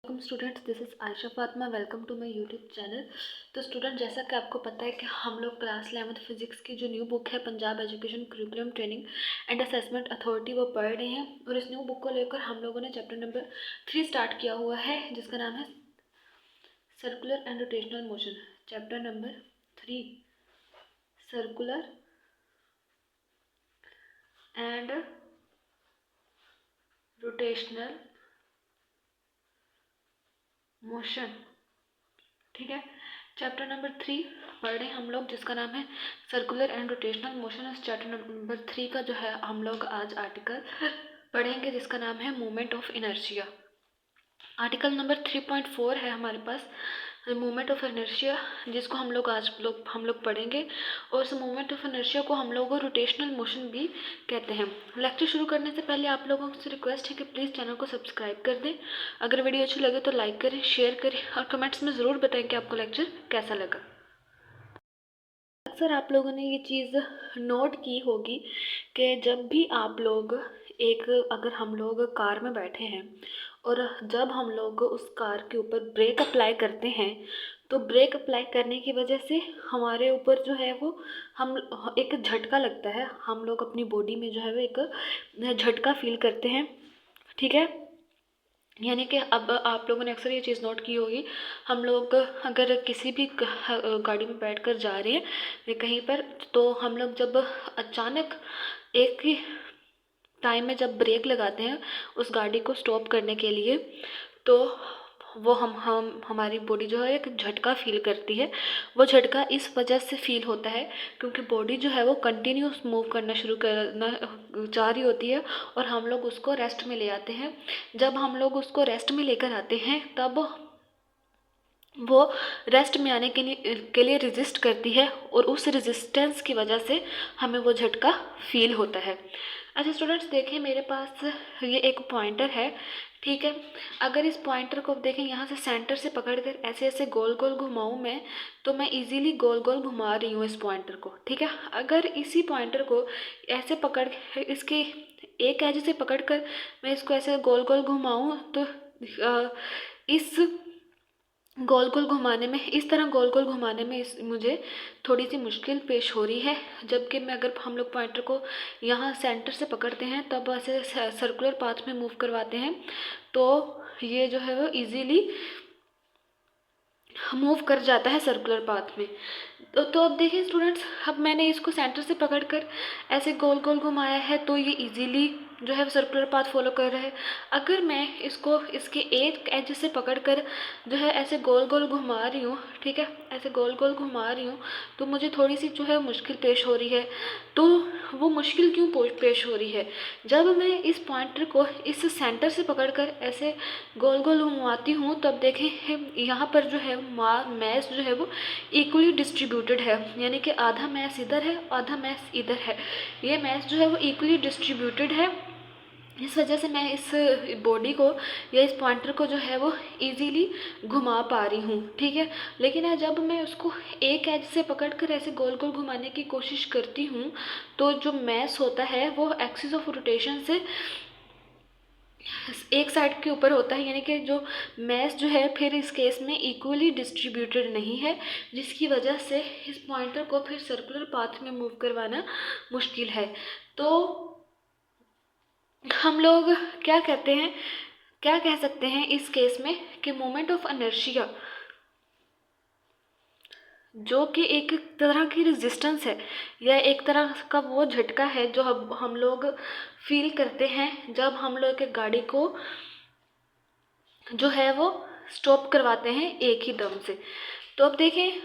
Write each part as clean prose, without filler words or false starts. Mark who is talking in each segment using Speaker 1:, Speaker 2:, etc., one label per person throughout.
Speaker 1: Welcome students, this is Ayesha Fatima. Welcome to my YouTube channel. तो student, जैसा कि आपको पता है कि हम लोग क्लास 11th फिजिक्स की जो न्यू बुक है Punjab education curriculum training and assessment authority वो पढ़ रहे हैं। और इस न्यू बुक को लेकर हम लोगों ने चैप्टर नंबर 3 स्टार्ट किया हुआ है, जिसका नाम है circular and rotational motion. Chapter number 3, circular and rotational motion. ठीक है, चैप्टर नंबर 3 पढ़ रहे हैं हम लोग, जिसका नाम है सर्कुलर एंड रोटेशनल मोशन। इस चैप्टर नंबर 3 का जो है हम लोग आज आर्टिकल पढ़ेंगे, जिसका नाम है movement of inertia. Article number 3.4 है हमारे पास, मूवमेंट ऑफ इनर्शिया, जिसको हम लोग पढ़ेंगे। और इस मूवमेंट ऑफ इनर्शिया को हम लोग रोटेशनल मोशन भी कहते हैं। लेक्चर शुरू करने से पहले आप लोगों से रिक्वेस्ट है कि प्लीज़ चैनल को सब्सक्राइब कर दें। अगर वीडियो अच्छी लगे तो लाइक करें, शेयर करें और कमेंट्स में ज़रूर बताएं कि आपको लेक्चर कैसा लगा। अक्सर आप लोगों ने ये चीज़ नोट की होगी कि जब भी आप लोग अगर हम लोग कार में बैठे हैं और जब हम लोग उस कार के ऊपर ब्रेक अप्लाई करते हैं, तो ब्रेक अप्लाई करने की वजह से हमारे ऊपर जो है वो हम एक झटका लगता है। हम लोग अपनी बॉडी में जो है वो एक झटका फील करते हैं। ठीक है, यानी कि अब आप लोगों ने अक्सर ये चीज़ नोट की होगी, हम लोग अगर किसी भी गाड़ी में बैठकर जा रहे हैं कहीं पर, तो हम लोग जब अचानक एक ही टाइम में जब ब्रेक लगाते हैं उस गाड़ी को स्टॉप करने के लिए, तो वो हमारी बॉडी जो है एक झटका फील करती है। वो झटका इस वजह से फील होता है क्योंकि बॉडी जो है वो कंटिन्यूस मूव करना शुरू करना चाह रही होती है और हम लोग उसको रेस्ट में ले आते हैं। जब हम लोग उसको रेस्ट में लेकर आते हैं तब वो रेस्ट में आने के लिए रेजिस्ट करती है और उस रेजिस्टेंस की वजह से हमें वो झटका फील होता है। अच्छा स्टूडेंट्स, देखें मेरे पास ये एक पॉइंटर है। ठीक है, अगर इस पॉइंटर को देखें, यहाँ से सेंटर से पकड़कर ऐसे ऐसे गोल गोल घुमाऊँ मैं, तो मैं इजीली गोल गोल घुमा रही हूँ इस पॉइंटर को। ठीक है, अगर इसी पॉइंटर को ऐसे पकड़ इसके एक एज से पकड़कर मैं इसको ऐसे गोल गोल घुमाऊँ, तो इस गोल गोल घुमाने में, इस तरह गोल गोल घुमाने में मुझे थोड़ी सी मुश्किल पेश हो रही है। जबकि मैं अगर हम लोग पॉइंटर को यहाँ सेंटर से पकड़ते हैं तब ऐसे सर्कुलर पाथ में मूव करवाते हैं, तो ये जो है वो इजीली मूव कर जाता है सर्कुलर पाथ में। तो अब देखिए स्टूडेंट्स, अब मैंने इसको सेंटर से पकड़कर ऐसे गोल गोल घुमाया है, तो ये इजीली जो है सर्कुलर पाथ फॉलो कर रहा है। अगर मैं इसको इसके एक एज से पकड़कर जो है ऐसे गोल गोल घुमा रही हूँ, ठीक है, ऐसे गोल गोल घुमा रही हूँ, तो मुझे थोड़ी सी जो है मुश्किल पेश हो रही है। तो वो मुश्किल क्यों पेश हो रही है? जब मैं इस पॉइंटर को इस सेंटर से पकड़कर ऐसे गोल गोल घुमाती हूँ, तब देखें यहाँ पर जो है मैस जो है वो इक्वली डिस्ट्रीब्यूटेड है, यानी कि आधा मैस इधर है आधा मैस इधर है। ये मैस जो है वो इक्वली डिस्ट्रीब्यूटेड है। इस वजह से मैं इस बॉडी को या इस पॉइंटर को जो है वो इजीली घुमा पा रही हूँ। ठीक है, लेकिन जब मैं उसको एक एज से पकड़कर ऐसे गोल गोल घुमाने की कोशिश करती हूँ, तो जो मैस होता है वो एक्सिस ऑफ रोटेशन से एक साइड के ऊपर होता है, यानी कि जो मैस जो है फिर इस केस में इक्वली डिस्ट्रीब्यूटेड नहीं है, जिसकी वजह से इस पॉइंटर को फिर सर्कुलर पाथ में मूव करवाना मुश्किल है। तो हम लोग क्या कह सकते हैं इस केस में कि मोमेंट ऑफ इनर्शिया जो कि एक तरह की रेजिस्टेंस है या एक तरह का वो झटका है जो हम लोग फील करते हैं जब हम लोग एक गाड़ी को जो है वो स्टॉप करवाते हैं एक ही दम से। तो अब देखें,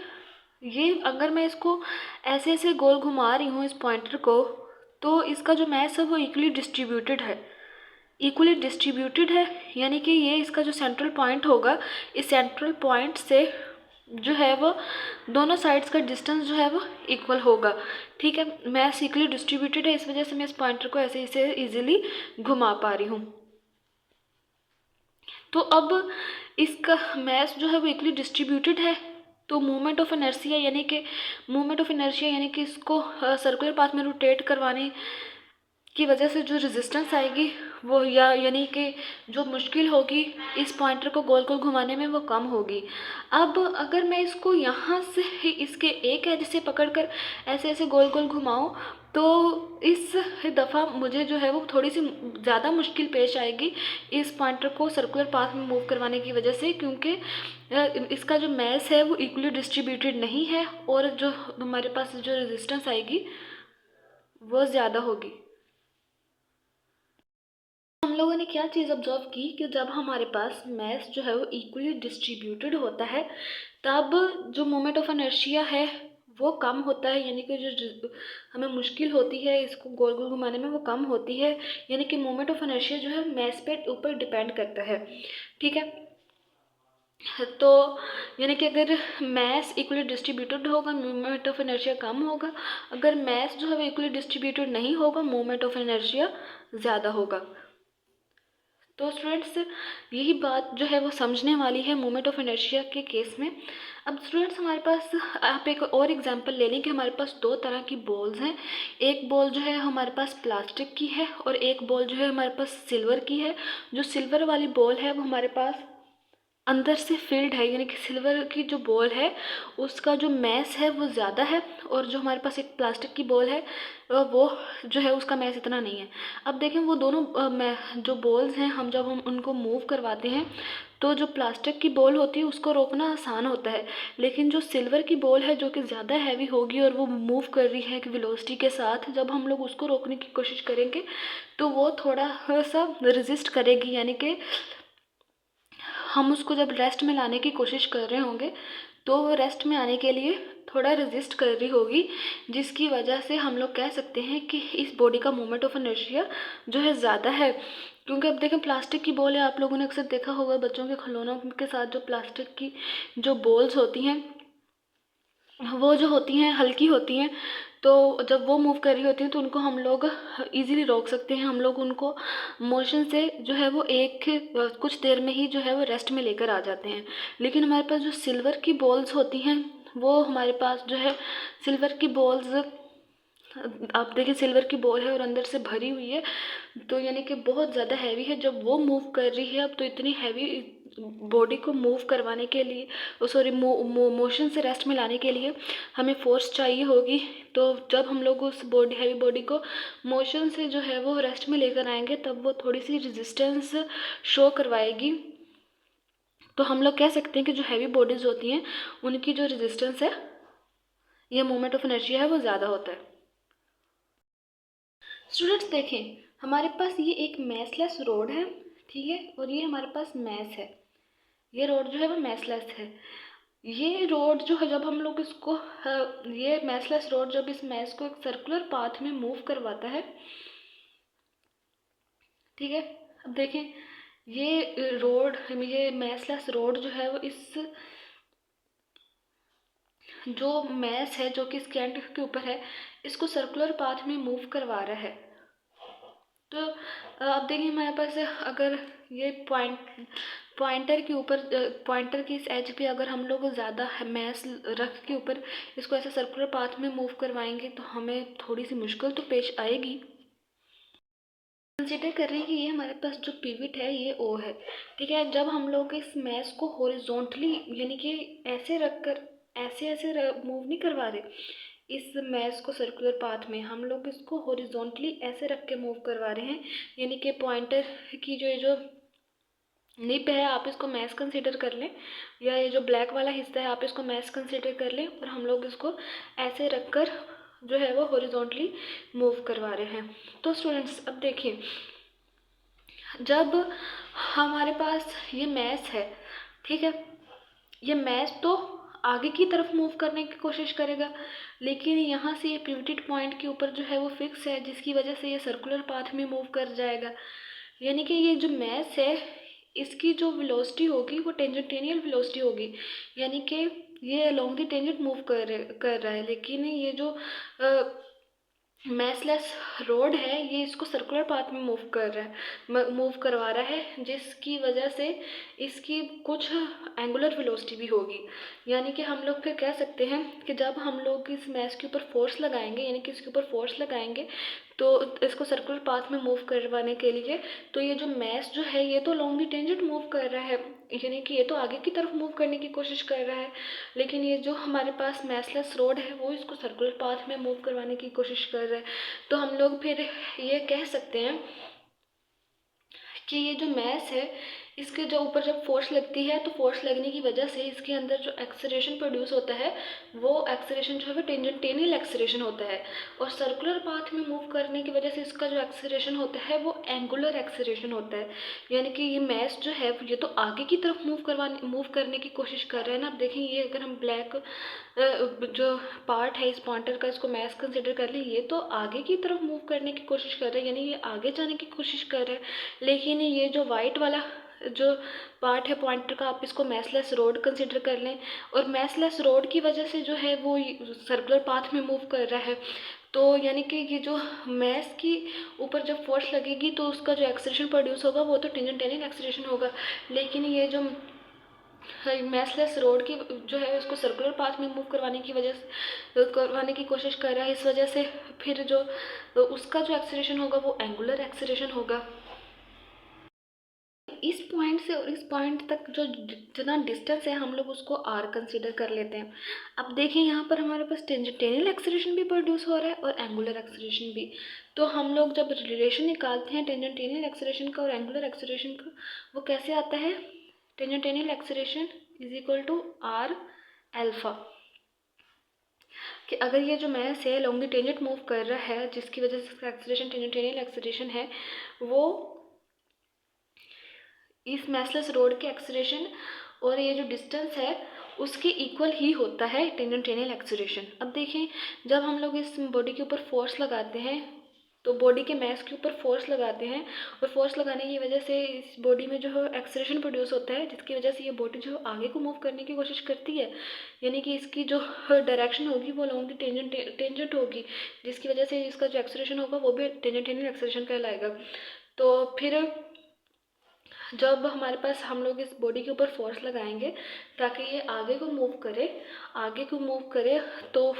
Speaker 1: ये अगर मैं इसको ऐसे ऐसे गोल घुमा रही हूँ इस पॉइंटर को, तो इसका जो मैस है वो इक्वली डिस्ट्रीब्यूटेड है, यानी कि ये इसका जो सेंट्रल पॉइंट होगा, इस सेंट्रल पॉइंट से जो है वो दोनों साइड्स का डिस्टेंस जो है वो इक्वल होगा। ठीक है, मैस इक्वली डिस्ट्रीब्यूटेड है, इस वजह से मैं इस पॉइंटर को ऐसे इसे इजीली घुमा पा रही हूँ। तो अब इसका मैस जो है वो इक्वली डिस्ट्रीब्यूटेड है, तो मूवमेंट ऑफ इनर्शिया यानी कि इसको सर्कुलर पाथ में रोटेट करवाने की वजह से जो रेजिस्टेंस आएगी वो यानी कि जो मुश्किल होगी इस पॉइंटर को गोल गोल घुमाने में वो कम होगी। अब अगर मैं इसको यहाँ से इसके एक एज से पकड़कर ऐसे ऐसे गोल गोल घुमाऊँ तो इस दफ़ा मुझे जो है वो थोड़ी सी ज़्यादा मुश्किल पेश आएगी इस पॉइंटर को सर्कुलर पाथ में मूव करवाने की वजह से, क्योंकि इसका जो मैस है वो इक्वली डिस्ट्रीब्यूटेड नहीं है और जो हमारे पास जो रेजिस्टेंस आएगी वो ज़्यादा होगी। हम लोगों ने क्या चीज़ ऑब्जर्व की कि जब हमारे पास मैस जो है वो इक्वली डिस्ट्रीब्यूटेड होता है तब जो मोमेंट ऑफ इनर्शिया है वो कम होता है, यानी कि जो हमें मुश्किल होती है इसको गोल गोल घुमाने में वो कम होती है, यानी कि मोमेंट ऑफ इनर्शिया जो है मैस पे ऊपर डिपेंड करता है। ठीक है, तो यानी कि अगर मैस इक्वली डिस्ट्रीब्यूटेड होगा मोमेंट ऑफ इनर्शिया कम होगा, अगर मैस जो है वो इक्वली डिस्ट्रीब्यूटेड नहीं होगा मोमेंट ऑफ इनर्शिया ज़्यादा होगा। तो स्टूडेंट्स यही बात जो है वो समझने वाली है मोमेंट ऑफ इनर्शिया के केस में। अब स्टूडेंट्स हमारे पास आप एक और एग्जांपल ले लें कि हमारे पास दो तरह की बॉल्स हैं। एक बॉल जो है हमारे पास प्लास्टिक की है और एक बॉल जो है हमारे पास सिल्वर की है। जो सिल्वर वाली बॉल है वो हमारे पास अंदर से फिल्ड है, यानी कि सिल्वर की जो बॉल है उसका जो मैस है वो ज़्यादा है और जो हमारे पास एक प्लास्टिक की बॉल है वो जो है उसका मैस इतना नहीं है। अब देखें वो दोनों जो बॉल्स हैं हम जब हम उनको मूव करवाते हैं तो जो प्लास्टिक की बॉल होती है उसको रोकना आसान होता है, लेकिन जो सिल्वर की बॉल है जो कि ज़्यादा हैवी होगी और वो मूव कर रही है कि वेलोसिटी के साथ, जब हम लोग उसको रोकने की कोशिश करेंगे तो वो थोड़ा सा रेजिस्ट करेगी, यानी कि हम उसको जब रेस्ट में लाने की कोशिश कर रहे होंगे तो वो रेस्ट में आने के लिए थोड़ा रेजिस्ट कर रही होगी, जिसकी वजह से हम लोग कह सकते हैं कि इस बॉडी का मोमेंट ऑफ इनर्शिया जो है ज़्यादा है। क्योंकि अब देखें प्लास्टिक की बॉल है, आप लोगों ने अक्सर देखा होगा बच्चों के खिलौनों के साथ जो प्लास्टिक की जो बॉल्स होती हैं वो जो होती हैं हल्की होती हैं, तो जब वो मूव कर रही होती हैं तो उनको हम लोग इजीली रोक सकते हैं। हम लोग उनको मोशन से जो है वो कुछ देर में ही जो है वो रेस्ट में लेकर आ जाते हैं। लेकिन हमारे पास जो सिल्वर की बॉल्स होती हैं वो हमारे पास जो है सिल्वर की बॉल्स, आप देखिए सिल्वर की बॉल है और अंदर से भरी हुई है, तो यानी कि बहुत ज़्यादा हैवी है। जब वो मूव कर रही है अब तो इतनी हैवी बॉडी को मूव करवाने के लिए सॉरी मोशन से रेस्ट में लाने के लिए हमें फोर्स चाहिए होगी। तो जब हम लोग उस हैवी बॉडी को मोशन से जो है वो रेस्ट में लेकर आएंगे तब वो थोड़ी सी रेजिस्टेंस शो करवाएगी। तो हम लोग कह सकते हैं कि जो हैवी बॉडीज़ होती हैं उनकी जो रेजिस्टेंस है ये मोमेंट ऑफ इनर्शिया है वो ज़्यादा होता है। स्टूडेंट्स देखें हमारे पास ये एक मैसलेस रोड है, ठीक है, और ये हमारे पास मैस है। ये रोड जो है वो मैसलेस है। ये रोड जो है जब हम लोग इसको ये मैसलेस रोड जब इस मैस को एक सर्कुलर पाथ में मूव करवाता है, ठीक है, अब देखें ये मैसलेस रोड जो है वो इस जो मैस है जो कि इसके एंड के ऊपर है इसको सर्कुलर पाथ में मूव करवा रहा है। तो अब देखिए हमारे पास अगर ये पॉइंटर के ऊपर पॉइंटर की इस एज पे अगर हम लोग ज़्यादा मैस रख के ऊपर इसको ऐसे सर्कुलर पाथ में मूव करवाएंगे तो हमें थोड़ी सी मुश्किल तो पेश आएगी। कंसिडर कर रहे हैं कि ये हमारे पास जो पिवट है ये ओ है, ठीक है। जब हम लोग इस मैस को हॉरिजॉन्टली यानी कि ऐसे रखकर ऐसे ऐसे मूव नहीं करवा रहे, इस मैस को सर्कुलर पाथ में हम लोग इसको हॉरिजॉन्टली ऐसे रख के मूव करवा रहे हैं, यानी कि पॉइंटर की जो निप है आप इसको मैस कंसीडर कर लें, या ये जो ब्लैक वाला हिस्सा है आप इसको मैस कंसीडर कर लें, और हम लोग इसको ऐसे रखकर जो है वो हॉरिजॉन्टली मूव करवा रहे हैं। तो स्टूडेंट्स अब देखिए जब हमारे पास ये मैस है, ठीक है, ये मैस तो आगे की तरफ मूव करने की कोशिश करेगा, लेकिन यहाँ से ये पिवटेड पॉइंट के ऊपर जो है वो फिक्स है, जिसकी वजह से ये सर्कुलर पाथ में मूव कर जाएगा। यानी कि ये जो मैस है इसकी जो वेलोसिटी होगी वो टेंजेंटियल वेलोसिटी होगी, यानी कि ये अलोंग द टेंजेंट मूव कर रहा है, लेकिन ये जो मैसलेस रोड है ये इसको सर्कुलर पाथ में मूव करवा रहा है, जिसकी वजह से इसकी कुछ एंगुलर वेलोसिटी भी होगी। यानी कि हम लोग कह सकते हैं कि जब हम लोग इस मैस के ऊपर फोर्स लगाएंगे, यानी कि इसके ऊपर फोर्स लगाएंगे तो इसको सर्कुलर पाथ में मूव करवाने के लिए तो ये जो मैस जो है ये तो लॉन्ग द टेंजेंट मूव कर रहा है, यानी कि ये तो आगे की तरफ मूव करने की कोशिश कर रहा है, लेकिन ये जो हमारे पास मैसलेस रोड है वो इसको सर्कुलर पाथ में मूव करवाने की कोशिश कर रहा है। तो हम लोग फिर ये कह सकते हैं कि ये जो मैस है इसके जो ऊपर जब फोर्स लगती है तो फोर्स लगने की वजह से इसके अंदर जो एक्सेलरेशन प्रोड्यूस होता है वो एक्सेलरेशन जो है वो टेंजेंटियल एक्सेलरेशन होता है, और सर्कुलर पाथ में मूव करने की वजह से इसका जो एक्सेलरेशन होता है वो एंगुलर एक्सेलरेशन होता है। यानी कि ये मैस जो है ये तो आगे की तरफ मूव करने की कोशिश कर रहे हैं ना। अब देखें ये अगर हम ब्लैक जो पार्ट है इस पॉइंटर का इसको मैस कंसिडर कर लें, ये तो आगे की तरफ मूव करने की कोशिश कर रहे हैं, यानी ये आगे जाने की कोशिश कर रहे हैं। लेकिन ये जो वाइट वाला जो पार्ट है पॉइंटर का आप इसको मैसलेस रोड कंसिडर कर लें, और मैसलेस रोड की वजह से जो है वो सर्कुलर पाथ में मूव कर रहा है। तो यानी कि ये जो मैस की ऊपर जब फोर्स लगेगी तो उसका जो एक्सेलरेशन प्रोड्यूस होगा वो तो टेंजेंटियल एक्सेलरेशन होगा, लेकिन ये जो मैसलेस रोड की जो है उसको सर्कुलर पाथ में मूव करवाने की वजह से करवाने की कोशिश कर रहा है, इस वजह से फिर जो उसका जो एक्सेलरेशन होगा वो एंगुलर एक्सेलरेशन होगा। इस पॉइंट से और इस पॉइंट तक जो जितना डिस्टेंस है हम लोग उसको आर कंसीडर कर लेते हैं। अब देखें यहाँ पर हमारे पास टेंजेंटियल एक्सेलरेशन भी प्रोड्यूस हो रहा है और एंगुलर एक्सेलरेशन भी। तो हम लोग जब रिलेशन निकालते हैं टेंजेंटियल एक्सेलरेशन का और एंगुलर एक्सेलरेशन का, वो कैसे आता है, tangential acceleration is equal to R alpha, कि अगर ये जो मैस है लॉन्ग द टेंजेंट मूव कर रहा है जिसकी वजह से इसका एक्सेलरेशन टेंजेंटियल एक्सेलरेशन है वो इस मैसलेस रोड के एक्सेलरेशन और ये जो डिस्टेंस है उसके इक्वल ही होता है टेंजेंटियल एक्सेलरेशन। अब देखें जब हम लोग इस बॉडी के ऊपर फोर्स लगाते हैं तो बॉडी के मैस के ऊपर फोर्स लगाते हैं और फोर्स लगाने की वजह से इस बॉडी में जो है एक्सेलरेशन प्रोड्यूस होता है, जिसकी वजह से ये बॉडी जो आगे को मूव करने की कोशिश करती है, यानी कि इसकी जो डायरेक्शन होगी वो लॉन्ग द टेंजेंट होगी, जिसकी वजह से इसका जो एक्सेलरेशन होगा वो भी टेंजेंटियल एक्सेलरेशन कहलाएगा। तो फिर जब हमारे पास हम लोग इस बॉडी के ऊपर फोर्स लगाएंगे ताकि ये आगे को मूव करे, आगे को मूव करे, तो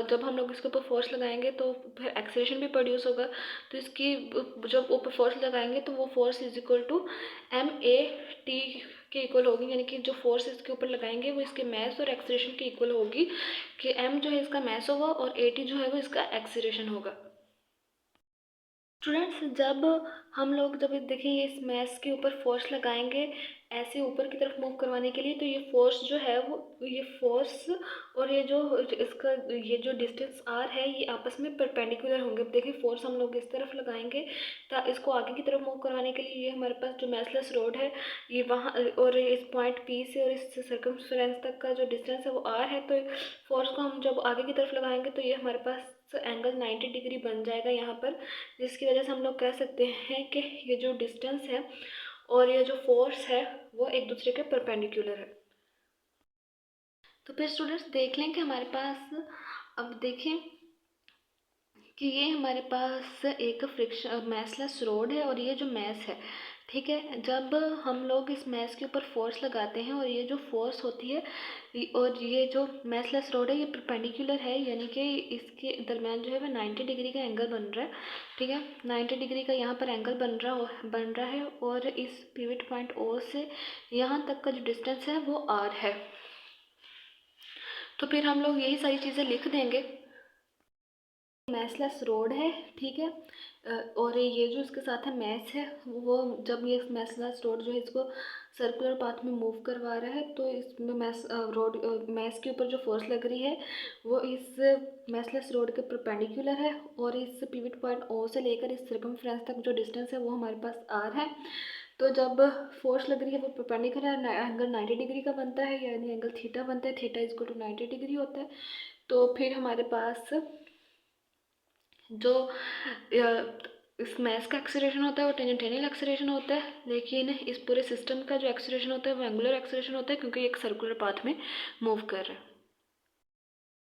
Speaker 1: जब हम लोग इसके ऊपर फोर्स लगाएंगे तो फिर एक्सेलरेशन भी प्रोड्यूस होगा। तो इसकी जब ऊपर फोर्स लगाएंगे तो वो force is equal to MAT के इक्वल होगी, यानी कि जो फोर्स इसके ऊपर लगाएंगे वो इसके मैस और एक्सेलरेशन के इक्वल होगी, कि M जो है इसका मैस होगा और AT जो है वो इसका एक्सेलरेशन होगा। स्टूडेंट्स जब हम लोग जब देखेंगे इस मैस के ऊपर फोर्स लगाएंगे ऐसे ऊपर की तरफ मूव करवाने के लिए, तो ये फोर्स जो है वो ये फोर्स और ये जो इसका ये जो डिस्टेंस आर है ये आपस में परपेंडिकुलर होंगे। अब देखिए फोर्स हम लोग इस तरफ लगाएंगे तो इसको आगे की तरफ मूव करवाने के लिए ये हमारे पास जो मैसलेस रोड है ये वहाँ, और इस पॉइंट पी से और इस सर्कमफ्रेंस तक का जो डिस्टेंस है वो आर है, तो फोर्स को हम जब आगे की तरफ लगाएंगे तो ये हमारे पास एंगल 90 डिग्री बन जाएगा यहाँ पर, जिसकी वजह से हम लोग कह सकते हैं कि ये जो डिस्टेंस है और ये जो फोर्स है वो एक दूसरे के परपेंडिकुलर है। तो फिर स्टूडेंट्स देख लें कि हमारे पास, अब देखें कि ये हमारे पास एक फ्रिक्शन मैसलेस रोड है और ये जो मैस है, ठीक है, जब हम लोग इस मैस के ऊपर फोर्स लगाते हैं और ये जो फोर्स होती है और ये जो मैसलेस रोड है ये परपेंडिकुलर है, यानी कि इसके दरमियान जो है वो 90 डिग्री का एंगल बन रहा है, ठीक है, 90 डिग्री का यहाँ पर एंगल बन रहा है, और इस पिवट पॉइंट O से यहाँ तक का जो डिस्टेंस है वो R है। तो फिर हम लोग यही सारी चीज़ें लिख देंगे। मैसलेस रोड है, ठीक है, और ये जो इसके साथ है मैस है, वो जब ये मैसलेस रोड जो है इसको सर्कुलर पाथ में मूव करवा रहा है तो इसमें मैस के ऊपर जो फोर्स लग रही है वो इस मैसलेस रोड के परपेंडिकुलर है, और इस पिवट पॉइंट O से लेकर इस सर्कमफ्रेंस तक जो डिस्टेंस है वो हमारे पास R है। तो जब फोर्स लग रही है वो परपेंडिकुलर एंगल 90 डिग्री का बनता है, यानी एंगल थीटा बनता है, theta is equal to 90 degree होता है। तो फिर हमारे पास जो इस मैस का एक्सेलरेशन होता है वो टेंजेंटियल एक्सेलरेशन होता है, लेकिन इस पूरे सिस्टम का जो एक्सेलरेशन होता है वो एंगुलर एक्सेलरेशन होता है, क्योंकि एक सर्कुलर पाथ में मूव कर रहा है।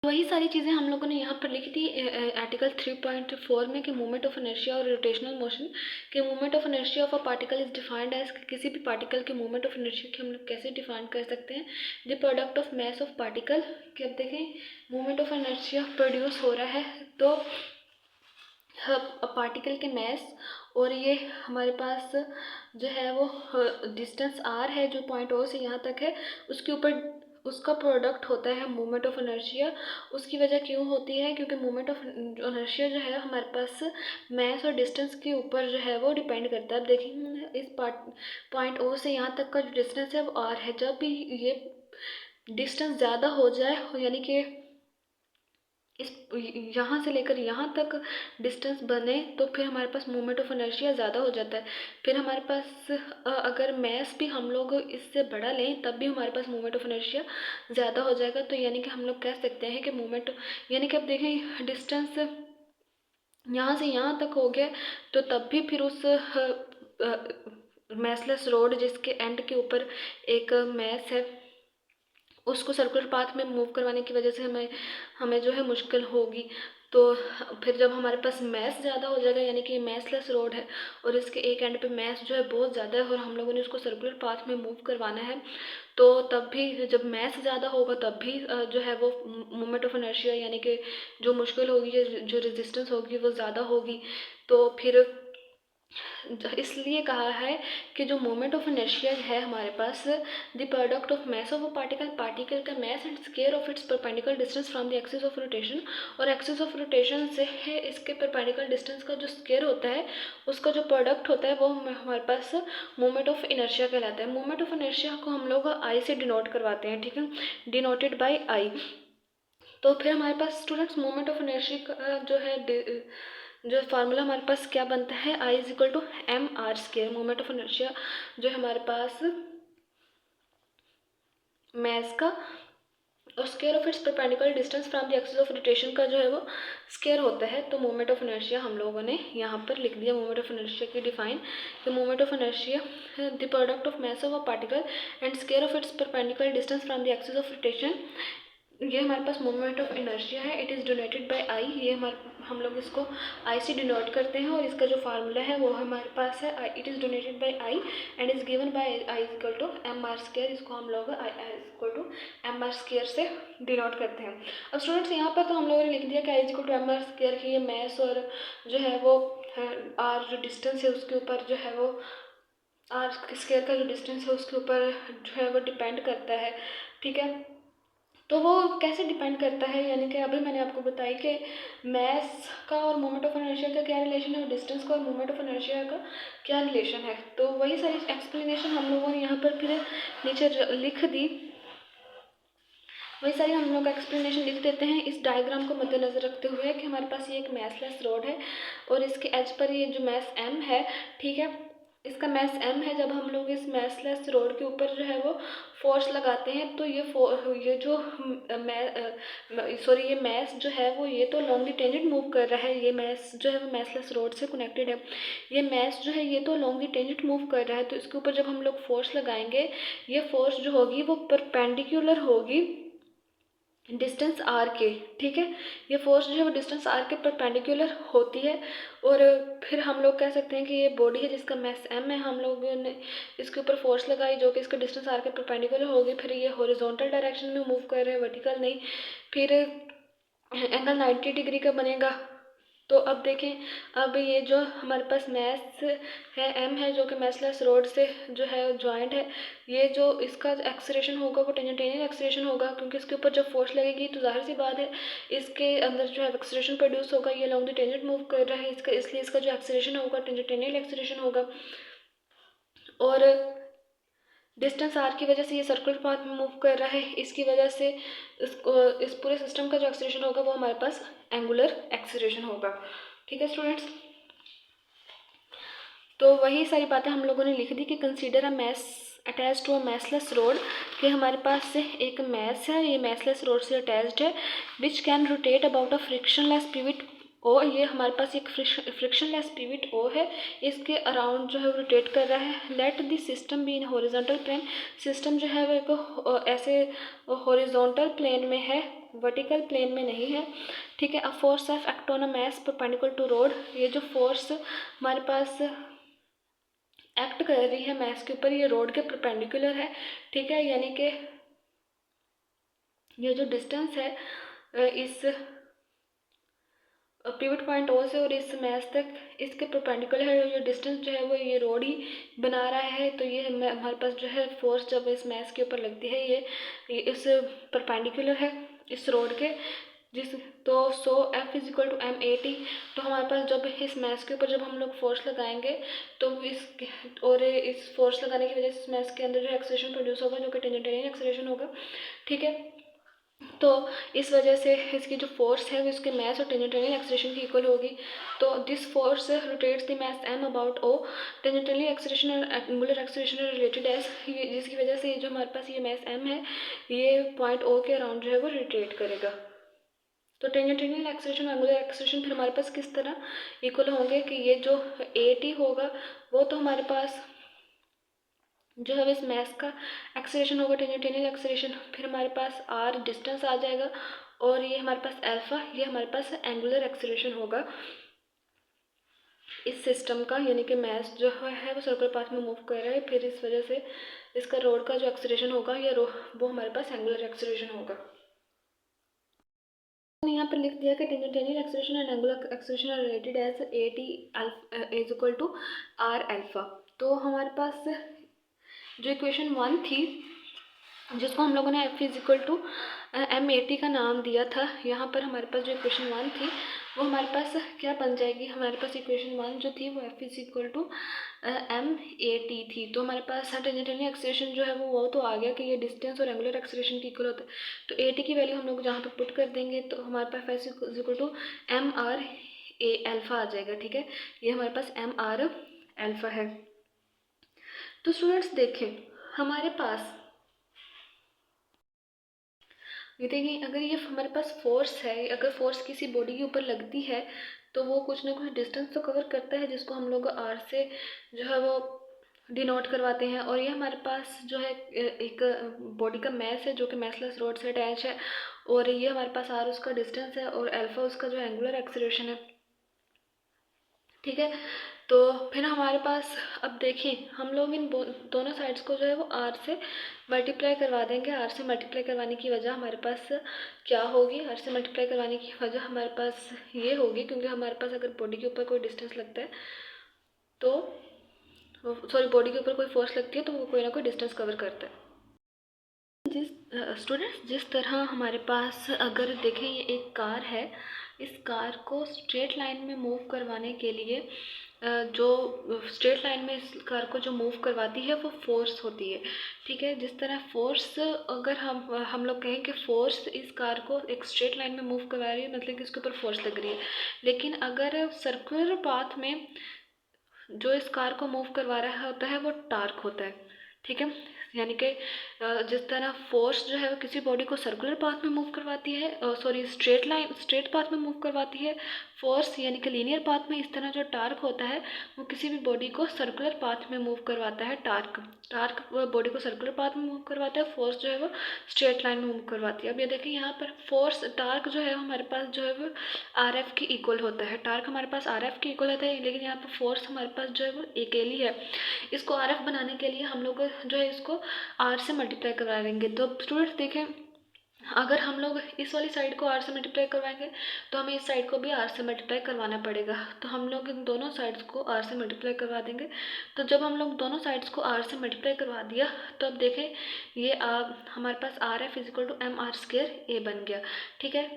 Speaker 1: वही सारी चीज़ें हम लोगों ने यहाँ पर लिखी थी आर्टिकल 3.4 में कि मूवमेंट ऑफ इनर्शिया और रोटेशनल मोशन के movement of inertia of a particle is defined as, किसी भी पार्टिकल के मूवमेंट ऑफ इनर्शिया की हम लोग कैसे डिफाइन कर सकते हैं, the product of mass of particle, कि अब देखें मूवमेंट ऑफ इनर्शिया प्रोड्यूस हो रहा है तो पार्टिकल के मास, और ये हमारे पास जो है वो डिस्टेंस r है जो पॉइंट O से यहाँ तक है, उसके ऊपर उसका प्रोडक्ट होता है मोमेंट ऑफ इनर्शिया। उसकी वजह क्यों होती है? क्योंकि मोमेंट ऑफ इनर्शिया जो है हमारे पास मास और डिस्टेंस के ऊपर जो है वो डिपेंड करता है। अब देखिए इस पॉइंट O से यहाँ तक का जो डिस्टेंस है वो r है। जब भी ये डिस्टेंस ज़्यादा हो जाए, यानी कि इस यहाँ से लेकर यहाँ तक डिस्टेंस बने, तो फिर हमारे पास मोमेंट ऑफ इनर्शिया ज़्यादा हो जाता है। फिर हमारे पास अगर मास भी हम लोग इससे बड़ा लें तब भी हमारे पास मोमेंट ऑफ इनर्शिया ज़्यादा हो जाएगा। तो यानी कि हम लोग कह सकते हैं कि मोमेंट, यानी कि अब देखें डिस्टेंस यहाँ से यहाँ तक हो गया, तो तब भी फिर उस मैसलेस रोड जिसके एंड के ऊपर एक मैस है, उसको सर्कुलर पाथ में मूव करवाने की वजह से हमें जो है मुश्किल होगी। तो फिर जब हमारे पास मैस ज़्यादा हो जाएगा, यानी कि मैसलेस रोड है और इसके एक एंड पे मैस जो है बहुत ज़्यादा है और हम लोगों ने उसको सर्कुलर पाथ में मूव करवाना है, तो तब भी जब मैस ज़्यादा होगा तब भी जो है वो मोमेंट ऑफ इनर्शिया, यानी कि जो मुश्किल होगी, जो रेजिस्टेंस होगी वो ज़्यादा होगी। तो फिर इसलिए कहा है कि जो मोमेंट ऑफ इनर्शिया है हमारे पास, the product of mass of a particle का mass and square of its perpendicular distance from the axis of rotation, और एक्सिस ऑफ रोटेशन से है इसके परपेंडिकुलर डिस्टेंस का जो स्क्वायर होता है उसका जो प्रोडक्ट होता है वो हमारे पास मोमेंट ऑफ इनर्शिया कहलाता है। मोमेंट ऑफ इनर्शिया को हम लोग आई से डिनोट करवाते हैं, ठीक है, डिनोटेड बाई आई। तो फिर हमारे पास स्टूडेंट्स मोमेंट ऑफ इनर्शिया का जो है जो फार्मूला हमारे पास क्या बनता है, I is equal to M R square. Moment of inertia जो है हमारे पास मैस का और square of its perpendicular distance from the axis of rotation का जो है वो स्केयर होता है। तो मोमेंट ऑफ इनर्शिया हम लोगों ने यहाँ पर लिख दिया मोमेंट ऑफ इनर्शिया की define, the moment of inertia the product of mass of a particle and square of its perpendicular distance from the axis of rotation. ये हमारे पास मोमेंट ऑफ इनर्शिया है, इट इज़ डिनोटेड बाय आई। ये हम लोग इसको आई से denote करते हैं और इसका जो फार्मूला है वो हमारे पास है, it is donated by I and is given by I equal to M R square. इसको हम लोग I equal to M R square से डिनोट करते हैं। अब स्टूडेंट्स यहाँ पर तो हम लोगों ने लिख दिया कि I equal to M R square की ये मैस और जो है वो आर जो डिस्टेंस है उसके ऊपर जो है वो आर स्क्वायर का जो डिस्टेंस है उसके ऊपर जो है वो डिपेंड करता है, ठीक है। तो वो कैसे डिपेंड करता है, यानी कि अभी मैंने आपको बताई कि मैस का और मोमेंट ऑफ इनर्शिया का क्या रिलेशन है और डिस्टेंस का और मोमेंट ऑफ इनर्शिया का क्या रिलेशन है। तो वही सारी एक्सप्लेनेशन हम लोगों ने यहाँ पर फिर नीचे लिख दी, वही सारी हम लोग एक्सप्लेनेशन लिख देते हैं इस डायग्राम को मद्देनजर रखते हुए कि हमारे पास ये एक मैसलेस रोड है और इसके एज पर ये जो मैस एम है, ठीक है, इसका मैस एम है। जब हम लोग इस मैसलेस रोड के ऊपर जो है वो फोर्स लगाते हैं तो ये जो ये मैस जो है वो ये तो लॉन्गली टेंजेंट मूव कर रहा है, ये मैस जो है वो मैसलेस रोड से कनेक्टेड है, ये मैस जो है ये तो लॉन्गली टेंजेंट मूव कर रहा है। तो इसके ऊपर जब हम लोग फोर्स लगाएंगे, ये फोर्स जो होगी वो परपेंडिकुलर होगी डिस्टेंस आर के, ठीक है, ये फोर्स जो है वो डिस्टेंस आर के परपेंडिकुलर होती है। और फिर हम लोग कह सकते हैं कि ये बॉडी है जिसका मास एम है, हम लोगों ने इसके ऊपर फोर्स लगाई जो कि इसका डिस्टेंस आर के परपेंडिकुलर होगी। फिर ये हॉरिजॉन्टल डायरेक्शन में मूव कर रहे हैं, वर्टिकल नहीं। फिर एंगल 90 डिग्री का बनेगा। तो अब देखें, अब ये जो हमारे पास मैस है एम है जो कि मैसलेस रोड से जो है जॉइंट है, ये जो इसका एक्सेलरेशन होगा वो टेंजेंटियल एक्सेलरेशन होगा, क्योंकि इसके ऊपर जब फोर्स लगेगी तो जाहिर सी बात है इसके अंदर जो है एक्सेलरेशन प्रोड्यूस होगा। ये लॉन्ग द टेंजेंट मूव कर रहा है इसका, इसलिए इसका जो एक्सेलरेशन होगा टेंजेंटियल एक्सेलरेशन होगा। और डिस्टेंस आर की वजह से ये सर्कुलर पाथ में मूव कर रहा है, इसकी वजह से इस पूरे सिस्टम का जो एक्सेलरेशन होगा वो हमारे पास एंगुलर एक्सेलरेशन होगा, ठीक है स्टूडेंट्स। तो वही सारी बातें हम लोगों ने लिख दी कि consider a mass attach to a massless rod, कि हमारे पास से एक मैस है, ये मैसलेस रोड से अटैच्ड है, which can rotate about a frictionless pivot O. ये हमारे पास एक फ्रिक्शनलेस पिविट ओ है, इसके अराउंड जो है वो रोटेट कर रहा है। Let the system be in horizontal plane, system जो है वो एक ऐसे हॉरिजॉन्टल प्लेन में है, वर्टिकल प्लेन में नहीं है, ठीक है। A force of act on a mass perpendicular to rod, ये जो फोर्स हमारे पास एक्ट कर रही है मैस के ऊपर ये रोड के परपेंडिकुलर है, ठीक है। यानी कि ये जो डिस्टेंस है इस पिवट पॉइंट ओ से और इस मैच तक इसके परपेंडिकुलर है, ये डिस्टेंस जो है वो ये रोड ही बना रहा है। तो ये हमारे पास जो है फोर्स जब इस मैच के ऊपर लगती है ये इस परपेंडिकुलर है इस रोड के, जिस तो so F is equal to M80। तो हमारे पास जब इस मैच के ऊपर जब हम लोग फोर्स लगाएंगे तो इस फोर्स लगाने की वजह से इस मैच के अंदर जो एक्सेलरेशन प्रोड्यूस होगा जो कि टेंजेंटियल एक्सेलरेशन होगा, ठीक है। तो इस वजह से इसकी जो फोर्स है वो इसके मैस और टेंजेंटियल एक्सेलरेशन की इक्वल होगी। तो this force rotates the mass m about o, tangential acceleration और एंगुलर एक्सेलरेशन रिलेटेड एज, ये जिसकी वजह से जो हमारे पास ये मैस m है ये पॉइंट o के अराउंड जो है वो रोटेट करेगा। तो टेंजेंटियल एक्सेलरेशन और एंगुलर एक्सेलरेशन फिर हमारे पास किस तरह इक्वल होंगे कि ये जो at होगा वो तो हमारे पास जो है इस मैस का एक्सेलरेशन होगा टेंजेंटियल एक्सेलरेशन, फिर हमारे पास r डिस्टेंस आ जाएगा और ये हमारे पास अल्फा, ये हमारे पास एंगुलर एक्सेलरेशन होगा इस सिस्टम का, यानी कि मैस जो है वो सर्कुलर पाथ में मूव कर रहा है। फिर इस वजह से इसका रोड का जो एक्सेलरेशन होगा ये वो हमारे पास एंगुलर एक्सेलरेशन होगा। यहाँ पर लिख दिया कि tangential acceleration and angular acceleration are related as at is equal to r alpha. तो हमारे पास जो इक्वेशन 1 थी जिसको हम लोगों ने F is equal to M80 का नाम दिया था, यहाँ पर हमारे पास जो इक्वेशन 1 थी वो हमारे पास क्या बन जाएगी, हमारे पास इक्वेशन 1 जो थी वो F is equal to M80 थी। तो हमारे पास टेंजेंटियल एक्सेलरेशन जो है वो तो आ गया कि ये डिस्टेंस और एंगुलर एक्सेलरेशन की इक्वल होता है। तो 80 की वैल्यू हम लोग जहाँ पर पुट कर देंगे तो हमारे पास F is equal to MR alpha आ जाएगा, ठीक है। ये हमारे पास MR अल्फा है। तो स्टूडेंट्स देखें हमारे पास ये देखिए अगर ये हमारे पास फोर्स है, अगर फोर्स किसी बॉडी के ऊपर लगती है तो वो कुछ ना कुछ डिस्टेंस तो कवर करता है जिसको हम लोग आर से जो है वो डिनोट करवाते हैं। और ये हमारे पास जो है एक बॉडी का मैस है जो कि मैसलेस रोड से अटैच है, और ये हमारे पास आर उसका डिस्टेंस है और अल्फा उसका जो एंगुलर एक्सेलरेशन है, ठीक है। तो फिर हमारे पास अब देखिए हम लोग इन दोनों साइड्स को जो है वो आर से मल्टीप्लाई करवा देंगे। आर से मल्टीप्लाई करवाने की वजह हमारे पास क्या होगी, आर से मल्टीप्लाई करवाने की वजह हमारे पास ये होगी क्योंकि हमारे पास अगर बॉडी के ऊपर कोई डिस्टेंस लगता है तो सॉरी बॉडी के ऊपर कोई फोर्स लगती है तो वो कोई ना कोई डिस्टेंस कवर करता है। स्टूडेंट्स जिस तरह हमारे पास अगर देखें ये एक कार है, इस कार को स्ट्रेट लाइन में मूव करवाने के लिए जो स्ट्रेट लाइन में इस कार को जो मूव करवाती है वो फोर्स होती है, ठीक है। जिस तरह फोर्स अगर हम लोग कहें कि फोर्स इस कार को एक स्ट्रेट लाइन में मूव करवा रही है मतलब कि इसके ऊपर फोर्स लग रही है, लेकिन अगर सर्कुलर पाथ में जो इस कार को मूव करवा रहा होता है वो टार्क होता है, ठीक है। यानी कि जिस तरह फोर्स जो है वो किसी बॉडी को सर्कुलर पाथ में मूव करवाती है, सॉरी स्ट्रेट पाथ में मूव करवाती है फोर्स यानी कि लीनियर पाथ में, इस तरह जो टार्क होता है वो किसी भी बॉडी को सर्कुलर पाथ में मूव करवाता है। टार्क बॉडी को सर्कुलर पाथ में मूव करवाता है, फोर्स जो है वो स्ट्रेट लाइन में मूव करवाती है। अब ये देखिए यहाँ पर फोर्स टार्क जो है हमारे पास जो है वो RF की इक्वल होता है, टार्क हमारे पास RF की इक्वल होता है, लेकिन यहाँ पर फोर्स हमारे पास जो है वो अकेली है। इसको RF बनाने के लिए हम लोग जो है इसको R से मल्टीप्लाई करवा देंगे। तो स्टूडेंट्स देखें अगर हम लोग इस वाली साइड को R से मल्टीप्लाई करवाएंगे तो हमें इस साइड को भी R से मल्टीप्लाई करवाना पड़ेगा। तो हम लोग इन दोनों साइड्स को R से मल्टीप्लाई करवा देंगे। तो जब हम लोग दोनों साइड्स को R से मल्टीप्लाई करवा दिया तो अब देखें ये हमारे पास RF is equal to MR square A बन गया, ठीक है।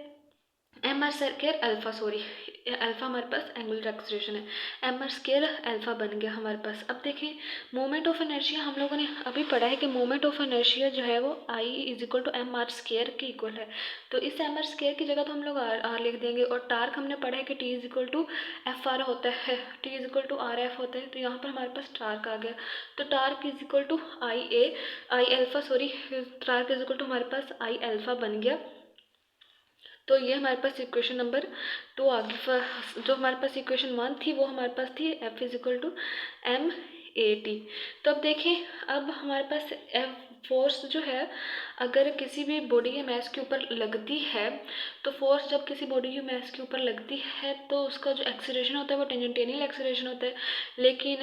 Speaker 1: MR square alpha, sorry alpha हमारे पास एंगुलर एक्सेलरेशन है, MR स्क्वायर अल्फा बन गया हमारे पास। अब देखें मोमेंट ऑफ इनर्शिया हम लोगों ने अभी पढ़ा है कि मोमेंट ऑफ इनर्शिया जो है वो I is equal to MR square के इक्वल है। तो इस MR स्क्वायर की जगह तो हम लोग R लिख देंगे, और टार्क हमने पढ़ा है कि T is equal to FR होता है, T is equal to RF होता है। तो यहाँ पर हमारे पास टार्क आ गया, तो torque is equal to I alpha, sorry torque is equal to हमारे पास I अल्फा बन गया। तो ये हमारे पास इक्वेशन नंबर 2 आ गई। जो हमारे पास इक्वेशन 1 थी वो हमारे पास थी F is equal to M80। तो अब देखें अब हमारे पास फोर्स जो है अगर किसी भी बॉडी के मैस के ऊपर लगती है तो फोर्स जब किसी बॉडी के मैस के ऊपर लगती है तो उसका जो एक्सेलरेशन होता है वो टेंजेंटियल एक्सेलरेशन होता है। लेकिन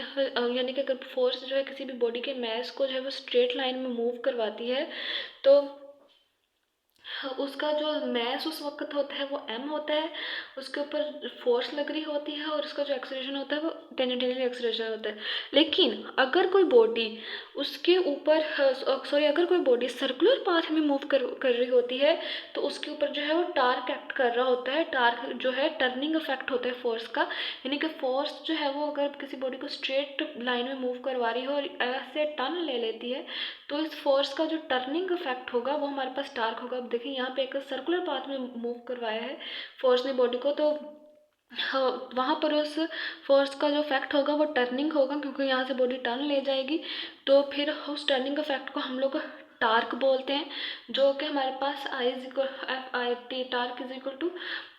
Speaker 1: यानी कि अगर फोर्स जो है किसी भी बॉडी के मैस को जो है वो स्ट्रेट लाइन में मूव करवाती है तो हाँ, उसका जो मैस उस वक़्त होता है वो m होता है, उसके ऊपर फ़ोर्स लग रही होती है, और उसका जो एक्सेलरेशन होता है वो टेंजेंटियल एक्सेलरेशन होता है। लेकिन अगर कोई बॉडी उसके ऊपर सॉरी अगर कोई बॉडी सर्कुलर पाथ में मूव कर रही होती है, तो उसके ऊपर जो है वो टार्क एक्ट कर रहा होता है। टार्क जो है टर्निंग इफेक्ट होता है फोर्स का, यानी कि फोर्स जो है वो अगर किसी बॉडी को स्ट्रेट लाइन में मूव करवा रही हो और ऐसे टर्न ले लेती है, तो इस फोर्स का जो टर्निंग इफेक्ट होगा वो हमारे पास टार्क होगा। अब देखिए यहाँ पे एक सर्कुलर पाथ में मूव करवाया है फोर्स ने बॉडी को, तो हाँ वहाँ पर उस फोर्स का जो इफेक्ट होगा वो टर्निंग होगा, क्योंकि यहाँ से बॉडी टर्न ले जाएगी। तो फिर उस टर्निंग इफेक्ट को हम लोग टार्क बोलते हैं, जो कि हमारे पास I is equal F I T, torque is equal to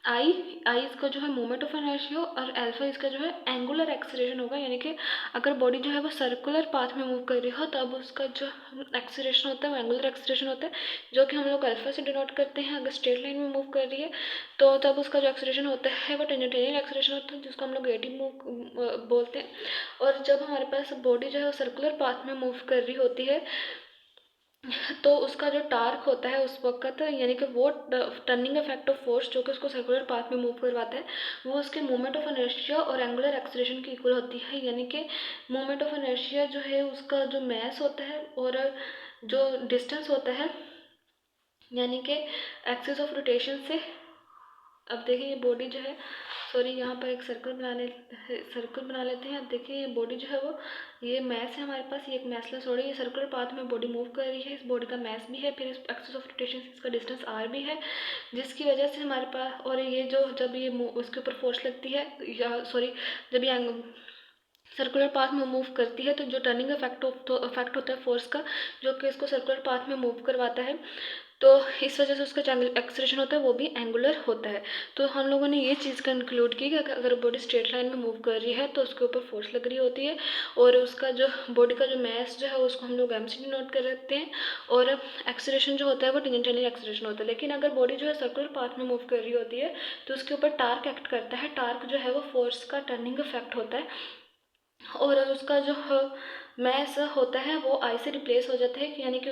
Speaker 1: I, I इसका जो है मोमेंट ऑफ इनर्शिया और अल्फा इसका जो है एंगुलर एक्सीलरेशन होगा। यानी कि अगर बॉडी जो है वो सर्कुलर पाथ में मूव कर रही हो, तब उसका जो एक्सीलरेशन होता है वो एंगुलर एक्सीलरेशन होता है, जो कि हम लोग अल्फा से डिनोट करते हैं। अगर स्ट्रेट लाइन में मूव कर रही है तो तब उसका जो एक्सीलरेशन होता है वो टेंजेंटियल एक्सीलरेशन होता है, जिसको हम लोग एटी मूव बोलते हैं। और जब हमारे पास बॉडी जो है वो सर्कुलर पाथ में मूव कर रही होती है, तो उसका जो टार्क होता है उस वक्त, यानी कि वो टर्निंग इफेक्ट ऑफ फोर्स जो कि उसको सर्कुलर पाथ में मूव करवाता है, वो उसके मोमेंट ऑफ इनर्शिया और एंगुलर एक्सीलरेशन की इक्वल होती है। यानी कि मोमेंट ऑफ इनर्शिया जो है उसका जो मैस होता है और जो डिस्टेंस होता है, यानी कि एक्सिस ऑफ रोटेशन से। अब देखिए ये बॉडी जो है, सॉरी यहाँ पर एक सर्कल बना लेते हैं। अब देखिए ये बॉडी जो है वो, ये मैस है हमारे पास, ये एक मैसलेस बॉडी, ये सर्कुलर पाथ में बॉडी मूव कर रही है, इस बॉडी का मैस भी है, फिर इस एक्सिस ऑफ रोटेशन से इसका डिस्टेंस आर भी है, जिसकी वजह से हमारे पास, और ये जो जब ये उसके ऊपर फोर्स लगती है, या सॉरी जब ये सर्कुलर पाथ में मूव करती है, तो जो टर्निंग इफेक्ट होता है फोर्स का, जो कि इसको सर्कुलर पाथ में मूव करवाता है, तो इस वजह से उसका जो एक्सीलरेशन होता है वो भी एंगुलर होता है। तो हम लोगों ने ये चीज़ कंक्लूड की कि अगर बॉडी स्ट्रेट लाइन में मूव कर रही है तो उसके ऊपर फोर्स लग रही होती है, और उसका जो बॉडी का जो मैस जो है उसको हम लोग एम सी डिनोट कर रखते हैं, और एक्सीलरेशन जो होता है वो टेंजेंटियल एक्सीलरेशन होता है। लेकिन अगर बॉडी जो है सर्कुलर पाथ में मूव कर रही होती है, तो उसके ऊपर टार्क एक्ट करता है। टार्क जो है वो फोर्स का टर्निंग इफेक्ट होता है, और उसका जो मैस होता है वो आई से रिप्लेस हो जाता है, यानी कि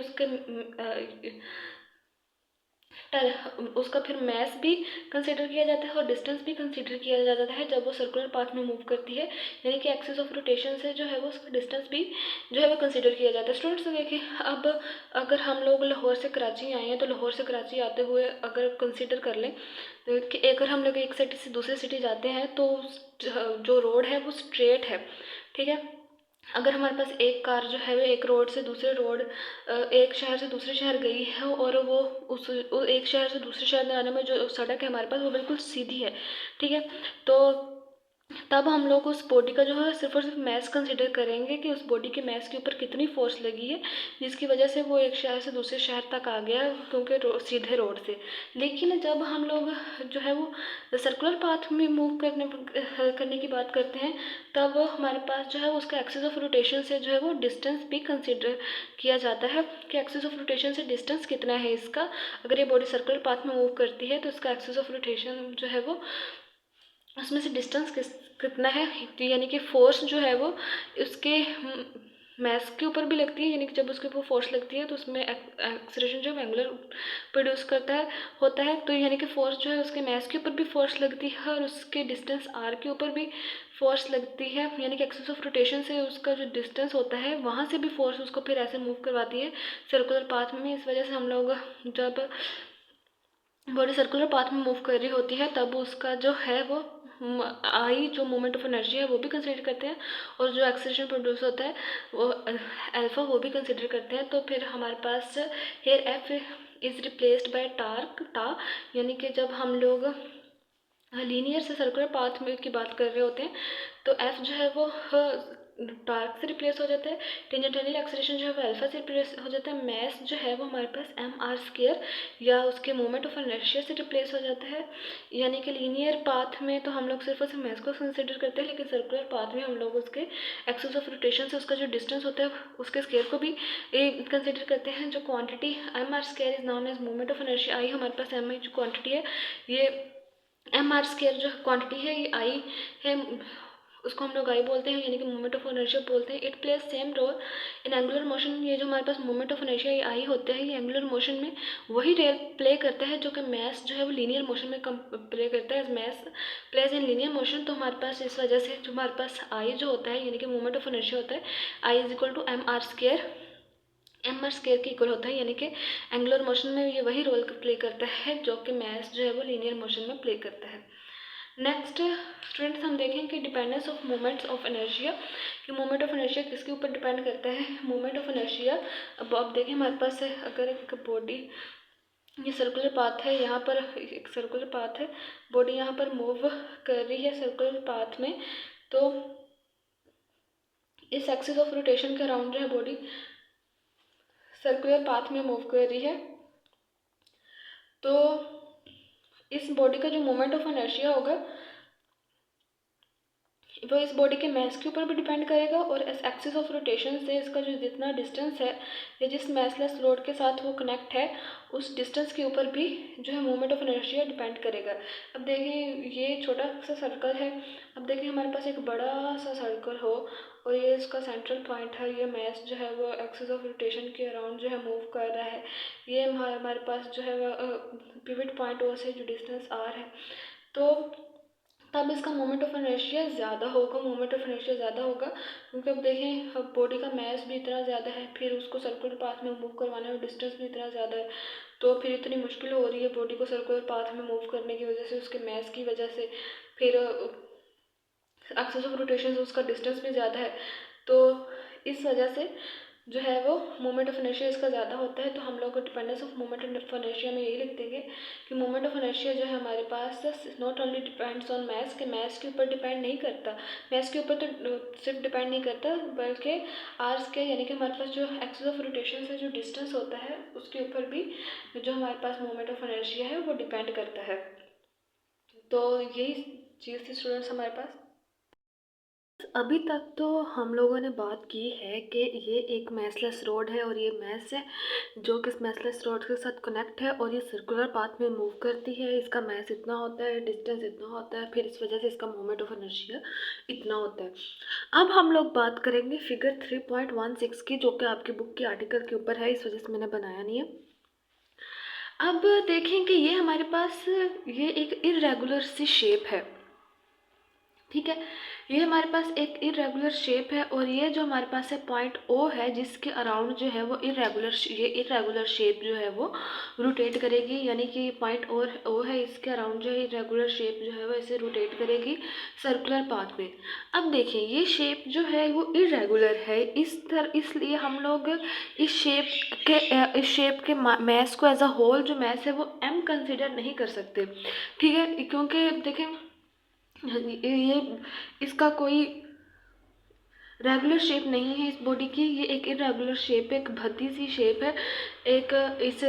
Speaker 1: उसका फिर मैस भी कंसिडर किया जाता है और डिस्टेंस भी कंसिडर किया जाता है जब वो सर्कुलर पाथ में मूव करती है, यानी कि एक्सिस ऑफ रोटेशन से जो है वो उसका डिस्टेंस भी जो है वो कंसिडर किया जाता है। स्टूडेंट्स देखिए, अब अगर हम लोग लाहौर से कराची आए हैं, तो लाहौर से कराची आते हुए अगर कंसिडर कर लें कि अगर हम लोग एक सिटी से दूसरी सिटी जाते हैं, तो जो रोड है वो स्ट्रेट है, ठीक है। अगर हमारे पास एक कार जो है वो एक रोड से दूसरे रोड, एक शहर से दूसरे शहर गई है, और वो एक शहर से दूसरे शहर में आने में जो सड़क है हमारे पास वो बिल्कुल सीधी है, ठीक है। तो तब हम लोग उस बॉडी का जो है सिर्फ और सिर्फ मैस कंसिडर करेंगे कि उस बॉडी के मैस के ऊपर कितनी फोर्स लगी है, जिसकी वजह से वो एक शहर से दूसरे शहर तक आ गया, क्योंकि सीधे रोड से। लेकिन जब हम लोग जो है वो सर्कुलर पाथ में मूव करने की बात करते हैं, तब हमारे पास जो है उसका एक्सिस ऑफ रोटेशन से जो है वो डिस्टेंस भी कंसिडर किया जाता है कि एक्सिस ऑफ रोटेशन से डिस्टेंस कितना है इसका। अगर ये बॉडी सर्कुलर पाथ में मूव करती है तो इसका एक्सिस ऑफ रोटेशन जो है वो, उसमें से डिस्टेंस कितना है, यानी कि फोर्स जो है वो उसके मैस के ऊपर भी लगती है, यानी कि जब उसके ऊपर फोर्स लगती है तो उसमें एक्सीलरेशन जो एंगुलर प्रोड्यूस करता है होता है। तो यानी कि फोर्स जो है उसके मैस के ऊपर भी फोर्स लगती है और उसके डिस्टेंस आर के ऊपर भी फोर्स लगती है, यानी कि एक्सिस ऑफ रोटेशन से उसका जो डिस्टेंस होता है वहाँ से भी फोर्स उसको फिर ऐसे मूव करवाती है सर्कुलर पाथ में। इस वजह से हम लोग जब बॉडी सर्कुलर पाथ में मूव कर रही होती है, तब उसका जो है वो आई जो मोमेंट ऑफ एनर्जी है वो भी कंसिडर करते हैं, और जो एक्सीलरेशन प्रोड्यूस होता है वो अल्फा वो भी कंसिडर करते हैं। तो फिर हमारे पास here F is replaced by torque tau, यानी कि जब हम लोग लीनियर से सर्कुलर पाथ में की बात कर रहे होते हैं, तो एफ जो है वो टार्क से रिप्लेस हो जाता है, टेंजेंटियल एक्सीलरेशन जो है वो अल्फा से रिप्लेस हो जाता है, मैस जो है वो हमारे पास एम आर स्क्वायर या उसके मोमेंट ऑफ इनर्शिया से रिप्लेस हो जाता है। यानी कि लीनियर पाथ में तो हम लोग सिर्फ और सिर्फ मैस को कंसिडर करते हैं, लेकिन सर्कुलर पाथ में हम लोग उसके एक्सिस ऑफ रोटेशन से उसका जो डिस्टेंस होता है उसके स्क्वायर को भी कंसिडर करते हैं। जो quantity M R square is known as moment of inertia I, हमारे पास एम जो क्वांटिटी है, ये एम आर स्क्वायर जो क्वांटिटी है ये आई है, उसको हम लोग आई बोलते हैं, यानी कि मोमेंट ऑफ इनर्शिया बोलते हैं। It plays same role in angular motion. ये जो हमारे पास मोमेंट ऑफ इनर्शिया ये आई होता है, ये एंगुलर मोशन में वही रोल प्ले करता है जो कि मास जो है वो लीनियर मोशन में कम प्ले करता है। मास प्लेज इन लीनियर मोशन, तो हमारे पास इस वजह से जो हमारे पास आई जो होता है, यानी कि मोमेंट ऑफ इनर्शिया होता है, I is equal to M R square, M R square के इक्वल होता है। यानी कि एंगुलर मोशन में ये वही रोल प्ले करता है जो कि मास जो है वो लीनियर मोशन में प्ले करता है। नेक्स्ट स्टूडेंट्स हम देखें कि dependence of moments of inertia, कि मोमेंट ऑफ इनर्शिया किसके ऊपर डिपेंड करता है। मोमेंट ऑफ इनर्शिया, अब आप देखें हमारे पास है, अगर एक बॉडी, ये सर्कुलर पाथ है, यहाँ पर एक सर्कुलर पाथ है, बॉडी यहाँ पर मूव कर रही है सर्कुलर पाथ में, तो इस एक्सिस ऑफ रोटेशन के अराउंड जो है बॉडी सर्कुलर पाथ में मूव कर रही है, तो इस बॉडी का जो मोमेंट ऑफ इनर्शिया होगा वो इस बॉडी के मास के ऊपर भी डिपेंड करेगा, और इस एक्सिस ऑफ रोटेशन से इसका जो जितना डिस्टेंस है या जिस मासलेस लोड के साथ वो कनेक्ट है उस डिस्टेंस के ऊपर भी जो है मोमेंट ऑफ इनर्शिया डिपेंड करेगा। अब देखिए ये छोटा सा सर्कल है, अब देखिए हमारे पास एक बड़ा सा सर्कल हो और ये इसका सेंट्रल पॉइंट है, ये मास जो है वो एक्सिस ऑफ रोटेशन के अराउंड जो है मूव कर रहा है, ये हमारे पास जो है वो पिवट पॉइंट ओ से जो डिस्टेंस आर है, तो तब इसका मोमेंट ऑफ इनर्शिया ज़्यादा होगा, मोमेंट ऑफ इनर्शिया ज़्यादा होगा, क्योंकि अब देखें अब बॉडी का मास भी इतना ज़्यादा है, फिर उसको सर्कुलर पाथ में मूव करवाना है और डिस्टेंस भी इतना ज़्यादा है, तो फिर इतनी मुश्किल हो रही है बॉडी को सर्कुलर पाथ में मूव करने की वजह से, उसके मास की वजह से, फिर एक्सिस ऑफ रोटेशन से उसका डिस्टेंस भी ज़्यादा है, तो इस वजह से जो है वो मोमेंट ऑफ इनर्शिया इसका ज़्यादा होता है। तो हम लोग dependence of moment of inertia में यही लिख देंगे कि मोमेंट ऑफ इनर्शिया जो है हमारे पास not only depends on mass, के मास के ऊपर डिपेंड नहीं करता, मास के ऊपर तो सिर्फ डिपेंड नहीं करता, बल्कि आर्स के, यानी कि हमारे पास जो एक्सिस ऑफ रोटेशन से जो डिस्टेंस होता है उसके ऊपर भी जो हमारे पास मोमेंट ऑफ इनर्शिया है वो डिपेंड करता है। तो यही चीज़ थी स्टूडेंट्स हमारे पास। अभी तक तो हम लोगों ने बात की है कि ये एक मैसलेस रोड है और ये मैस है जो कि इस मैसलेस रोड के साथ कनेक्ट है और ये सर्कुलर पाथ में मूव करती है, इसका मैस इतना होता है, डिस्टेंस इतना होता है, फिर इस वजह से इसका मोमेंट ऑफ इनर्शिया इतना होता है। अब हम लोग बात करेंगे फिगर 3.16 की, जो कि आपकी बुक के आर्टिकल के ऊपर है, इस वजह से मैंने बनाया नहीं है। अब देखें कि ये हमारे पास ये एक इर्रेगुलर सी शेप है, ठीक है, ये हमारे पास एक इरेगुलर शेप है और ये जो हमारे पास है पॉइंट ओ है जिसके अराउंड जो है वो ये इरेगुलर शेप जो है वो रोटेट करेगी, यानी कि पॉइंट ओ है, इसके अराउंड जो है इरेगुलर शेप जो है वो ऐसे रोटेट करेगी सर्कुलर पाथ में। अब देखिए ये शेप जो है वो इरेगुलर है, इसलिए हम लोग इस शेप के मैस को एज अ होल जो मैस है वो एम कंसिडर नहीं कर सकते, ठीक है, क्योंकि देखें ये इसका कोई रेगुलर शेप नहीं है इस बॉडी की, ये एक इरेगुलर शेप है, एक भद्दी सी शेप है एक इस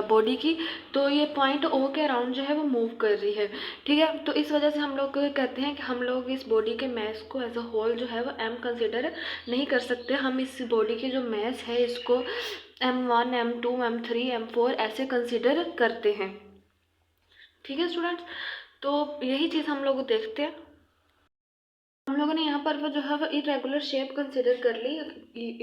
Speaker 1: बॉडी की, तो ये पॉइंट ओ के अराउंड जो है वो मूव कर रही है, ठीक है। तो इस वजह से हम लोग कहते हैं कि हम लोग इस बॉडी के मैस को एज अ होल जो है वो एम कंसिडर नहीं कर सकते, हम इस बॉडी की जो मैस है इसको M1 M2 M3 M4 ऐसे कंसिडर करते हैं, ठीक है स्टूडेंट्स। तो यही चीज़ हम लोग देखते हैं। हम लोगों ने यहाँ पर वो जो है वो इरेगुलर शेप कंसिडर कर ली,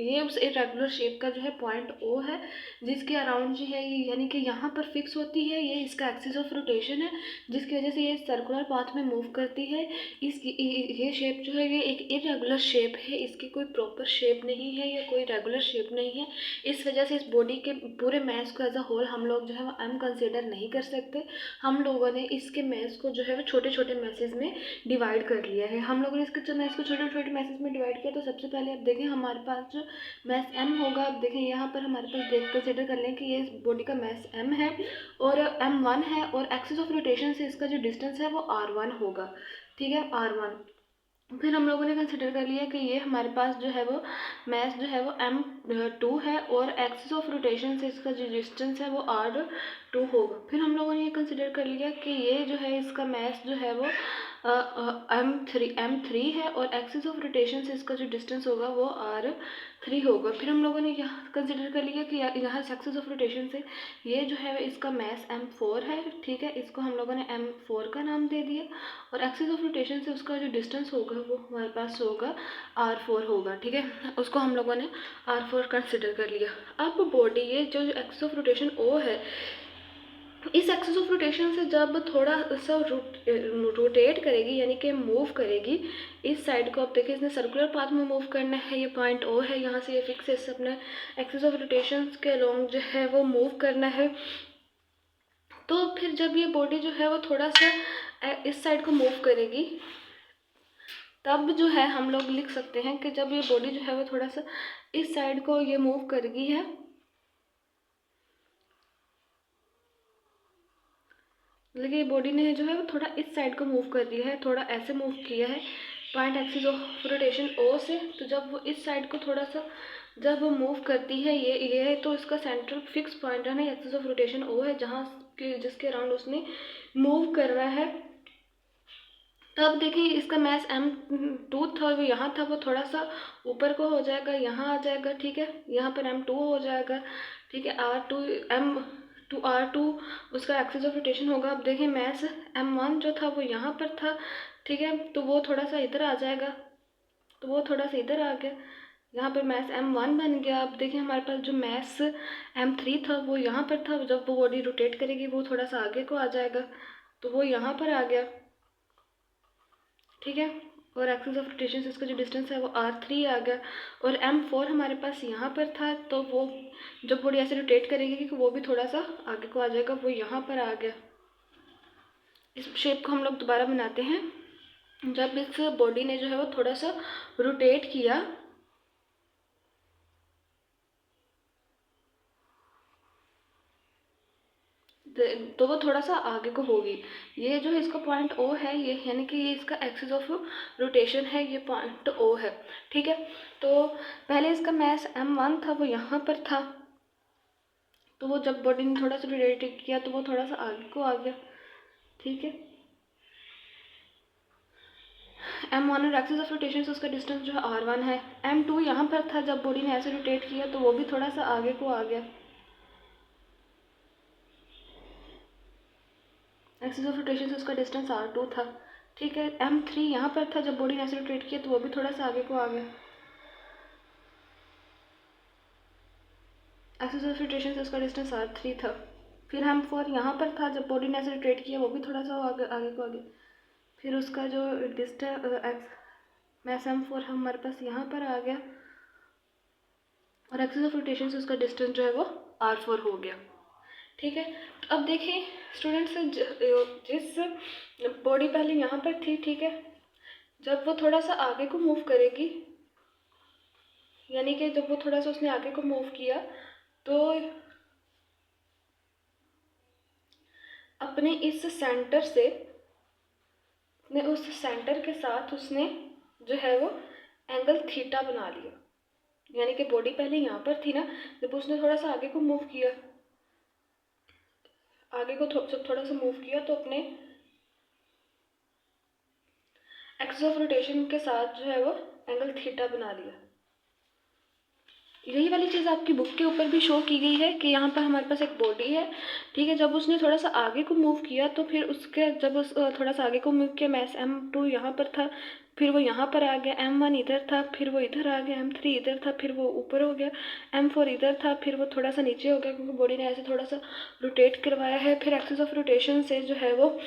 Speaker 1: ये उस इरेगुलर शेप का जो है पॉइंट ओ है जिसके अराउंड जो है यानी कि यहाँ पर फिक्स होती है, ये इसका एक्सिस ऑफ रोटेशन है जिसकी वजह से ये सर्कुलर पाथ में मूव करती है। ये शेप जो है ये एक इरेगुलर शेप है, इसकी कोई प्रॉपर शेप नहीं है या कोई रेगुलर शेप नहीं है, इस वजह से इस बॉडी के पूरे मैस को एज अ होल हम लोग जो है वो एम कंसिडर नहीं कर सकते। हम लोगों ने इसके मैस को जो है वो छोटे छोटे मैसेज में डिवाइड कर लिया है, हम लोगों ने इसको मैं इसको छोटे छोटे मैसेज में डिवाइड किया। तो सबसे पहले अब देखें हमारे पास जो मैस एम होगा, अब देखें यहाँ पर हमारे पास देख कंसिडर कर लें कि ये इस बॉडी का मैस एम है और M1 है और एक्सिस ऑफ रोटेशन से इसका जो डिस्टेंस है वो R1 होगा, ठीक है, R1। फिर हम लोगों ने कंसिडर कर लिया कि ये हमारे पास जो है वो मैस जो है वो M2 है और एक्सिस ऑफ रोटेशन से इसका जो डिस्टेंस है वो R2 होगा। फिर हम लोगों ने ये कंसिडर कर लिया कि ये जो है इसका मैस जो है वो M3 है और एक्सिस ऑफ रोटेशन से इसका जो डिस्टेंस होगा वो R3 होगा। फिर हम लोगों ने यहाँ कंसिडर कर लिया कि यहाँ से एक्सिस ऑफ रोटेशन से ये जो है इसका मास M4 है, ठीक है, इसको हम लोगों ने M4 का नाम दे दिया, और एक्सिस ऑफ रोटेशन से उसका जो डिस्टेंस होगा वो हमारे पास होगा R4 होगा, ठीक है, उसको हम लोगों ने R4 कंसिडर कर लिया। अब बॉडी ये जो एक्सिस ऑफ रोटेशन O है, इस एक्सिस ऑफ रोटेशन से जब थोड़ा सा रोटेट करेगी यानी कि मूव करेगी इस साइड को, आप देखिए इसने सर्कुलर पाथ में मूव करना है, ये पॉइंट O है, यहाँ से ये फिक्स है, इससे अपने एक्सिस ऑफ रोटेशन के अलोंग जो है वो मूव करना है। तो फिर जब ये बॉडी जो है वो थोड़ा सा इस साइड को मूव करेगी, तब जो है हम लोग लिख सकते हैं कि जब ये बॉडी जो है वो थोड़ा सा इस साइड को ये मूव करेगी है, मतलब ये बॉडी ने जो है वो थोड़ा इस साइड को मूव कर दिया है, थोड़ा ऐसे मूव किया है point axis of rotation O से। तो जब वो इस साइड को थोड़ा सा जब वो मूव करती है ये है, तो इसका सेंट्रल फिक्स पॉइंट है ना, एक्सिस ऑफ रोटेशन O है, जहाँ जिसके अराउंड उसने मूव करना है। तब देखिए इसका मास M2 था, वो यहाँ था, वो थोड़ा सा ऊपर को हो जाएगा, यहाँ आ जाएगा, ठीक है, यहाँ पर M2 हो जाएगा, ठीक है, R2 उसका एक्सिस ऑफ रोटेशन होगा। अब देखिए मास M1 जो था वो यहाँ पर था, ठीक है, तो वो थोड़ा सा इधर आ जाएगा, तो वो थोड़ा सा इधर आ गया, यहाँ पर मास M1 बन गया। अब देखिए हमारे पास जो मास M3 था वो यहाँ पर था, जब वो बॉडी रोटेट करेगी वो थोड़ा सा आगे को आ जाएगा, तो वो यहाँ पर आ गया, ठीक है, और एक्सिस ऑफ रोटेशन से इसका जो डिस्टेंस है वो R3 आ गया। और M4 हमारे पास यहाँ पर था, तो वो जब बॉडी ऐसे रोटेट करेगी कि वो भी थोड़ा सा आगे को आ जाएगा, वो यहाँ पर आ गया। इस शेप को हम लोग दोबारा बनाते हैं। जब इस बॉडी ने जो है वो थोड़ा सा रोटेट किया, तो वो थोड़ा सा आगे को होगी। ये जो है इसका पॉइंट O है, ये यानी कि ये इसका एक्सिस ऑफ रोटेशन है, ये पॉइंट O है, ठीक है। तो पहले इसका मास M1 था, वो यहाँ पर था, तो वो जब बॉडी ने थोड़ा सा रोटेट किया तो वो थोड़ा सा आगे को आ गया, ठीक है। M1 और एक्सिस ऑफ रोटेशन से उसका डिस्टेंस जो है R1 है। M2 यहाँ पर था, जब बॉडी ने ऐसे रोटेट किया तो वो भी थोड़ा सा आगे को आ गया, एक्सिस ऑफ रोटेशन से उसका डिस्टेंस R2 था, ठीक है। M3 यहाँ पर था, जब बॉडी ने ऐसे रोटेट किया तो वो भी थोड़ा सा आगे को आ गया, एक्सिस ऑफ रोटेशन से उसका डिस्टेंस R3 था। फिर M4 यहाँ पर था, जब बॉडी ने ऐसे रोटेट किया वो भी थोड़ा सा आगे को आ गया। फिर उसका जो डिस्टेंस मास M4 हमारे पास यहाँ पर आ गया, और एक्सिस ऑफ रोटेशन से उसका डिस्टेंस जो है वो R4 हो गया, ठीक है। तो अब देखिए स्टूडेंट्स, जिस बॉडी पहले यहाँ पर थी, ठीक है, जब वो थोड़ा सा आगे को मूव करेगी, यानी कि जब वो थोड़ा सा उसने आगे को मूव किया, तो अपने इस सेंटर से उस सेंटर के साथ उसने जो है वो एंगल थीटा बना लिया, यानी कि बॉडी पहले यहाँ पर थी ना, जब उसने थोड़ा सा आगे को मूव किया, आगे को जब थोड़ा सा मूव किया तो अपने एक्सिस ऑफ रोटेशन के साथ जो है वो एंगल थीटा बना लिया। यही वाली चीज़ आपकी बुक के ऊपर भी शो की गई है कि यहाँ पर हमारे पास एक बॉडी है, ठीक है, जब उसने थोड़ा सा आगे को मूव किया तो फिर उसके जब उस थोड़ा सा आगे को मूव किया, मास M2 यहाँ पर था, फिर वो यहाँ पर आ गया, M1 इधर था, फिर वो इधर आ गया, M3 इधर था, फिर वो ऊपर हो गया, M4 इधर था, फिर वो थोड़ा सा नीचे हो गया क्योंकि बॉडी ने ऐसे थोड़ा सा रोटेट करवाया है। फिर एक्सिस ऑफ रोटेशन से जो है वो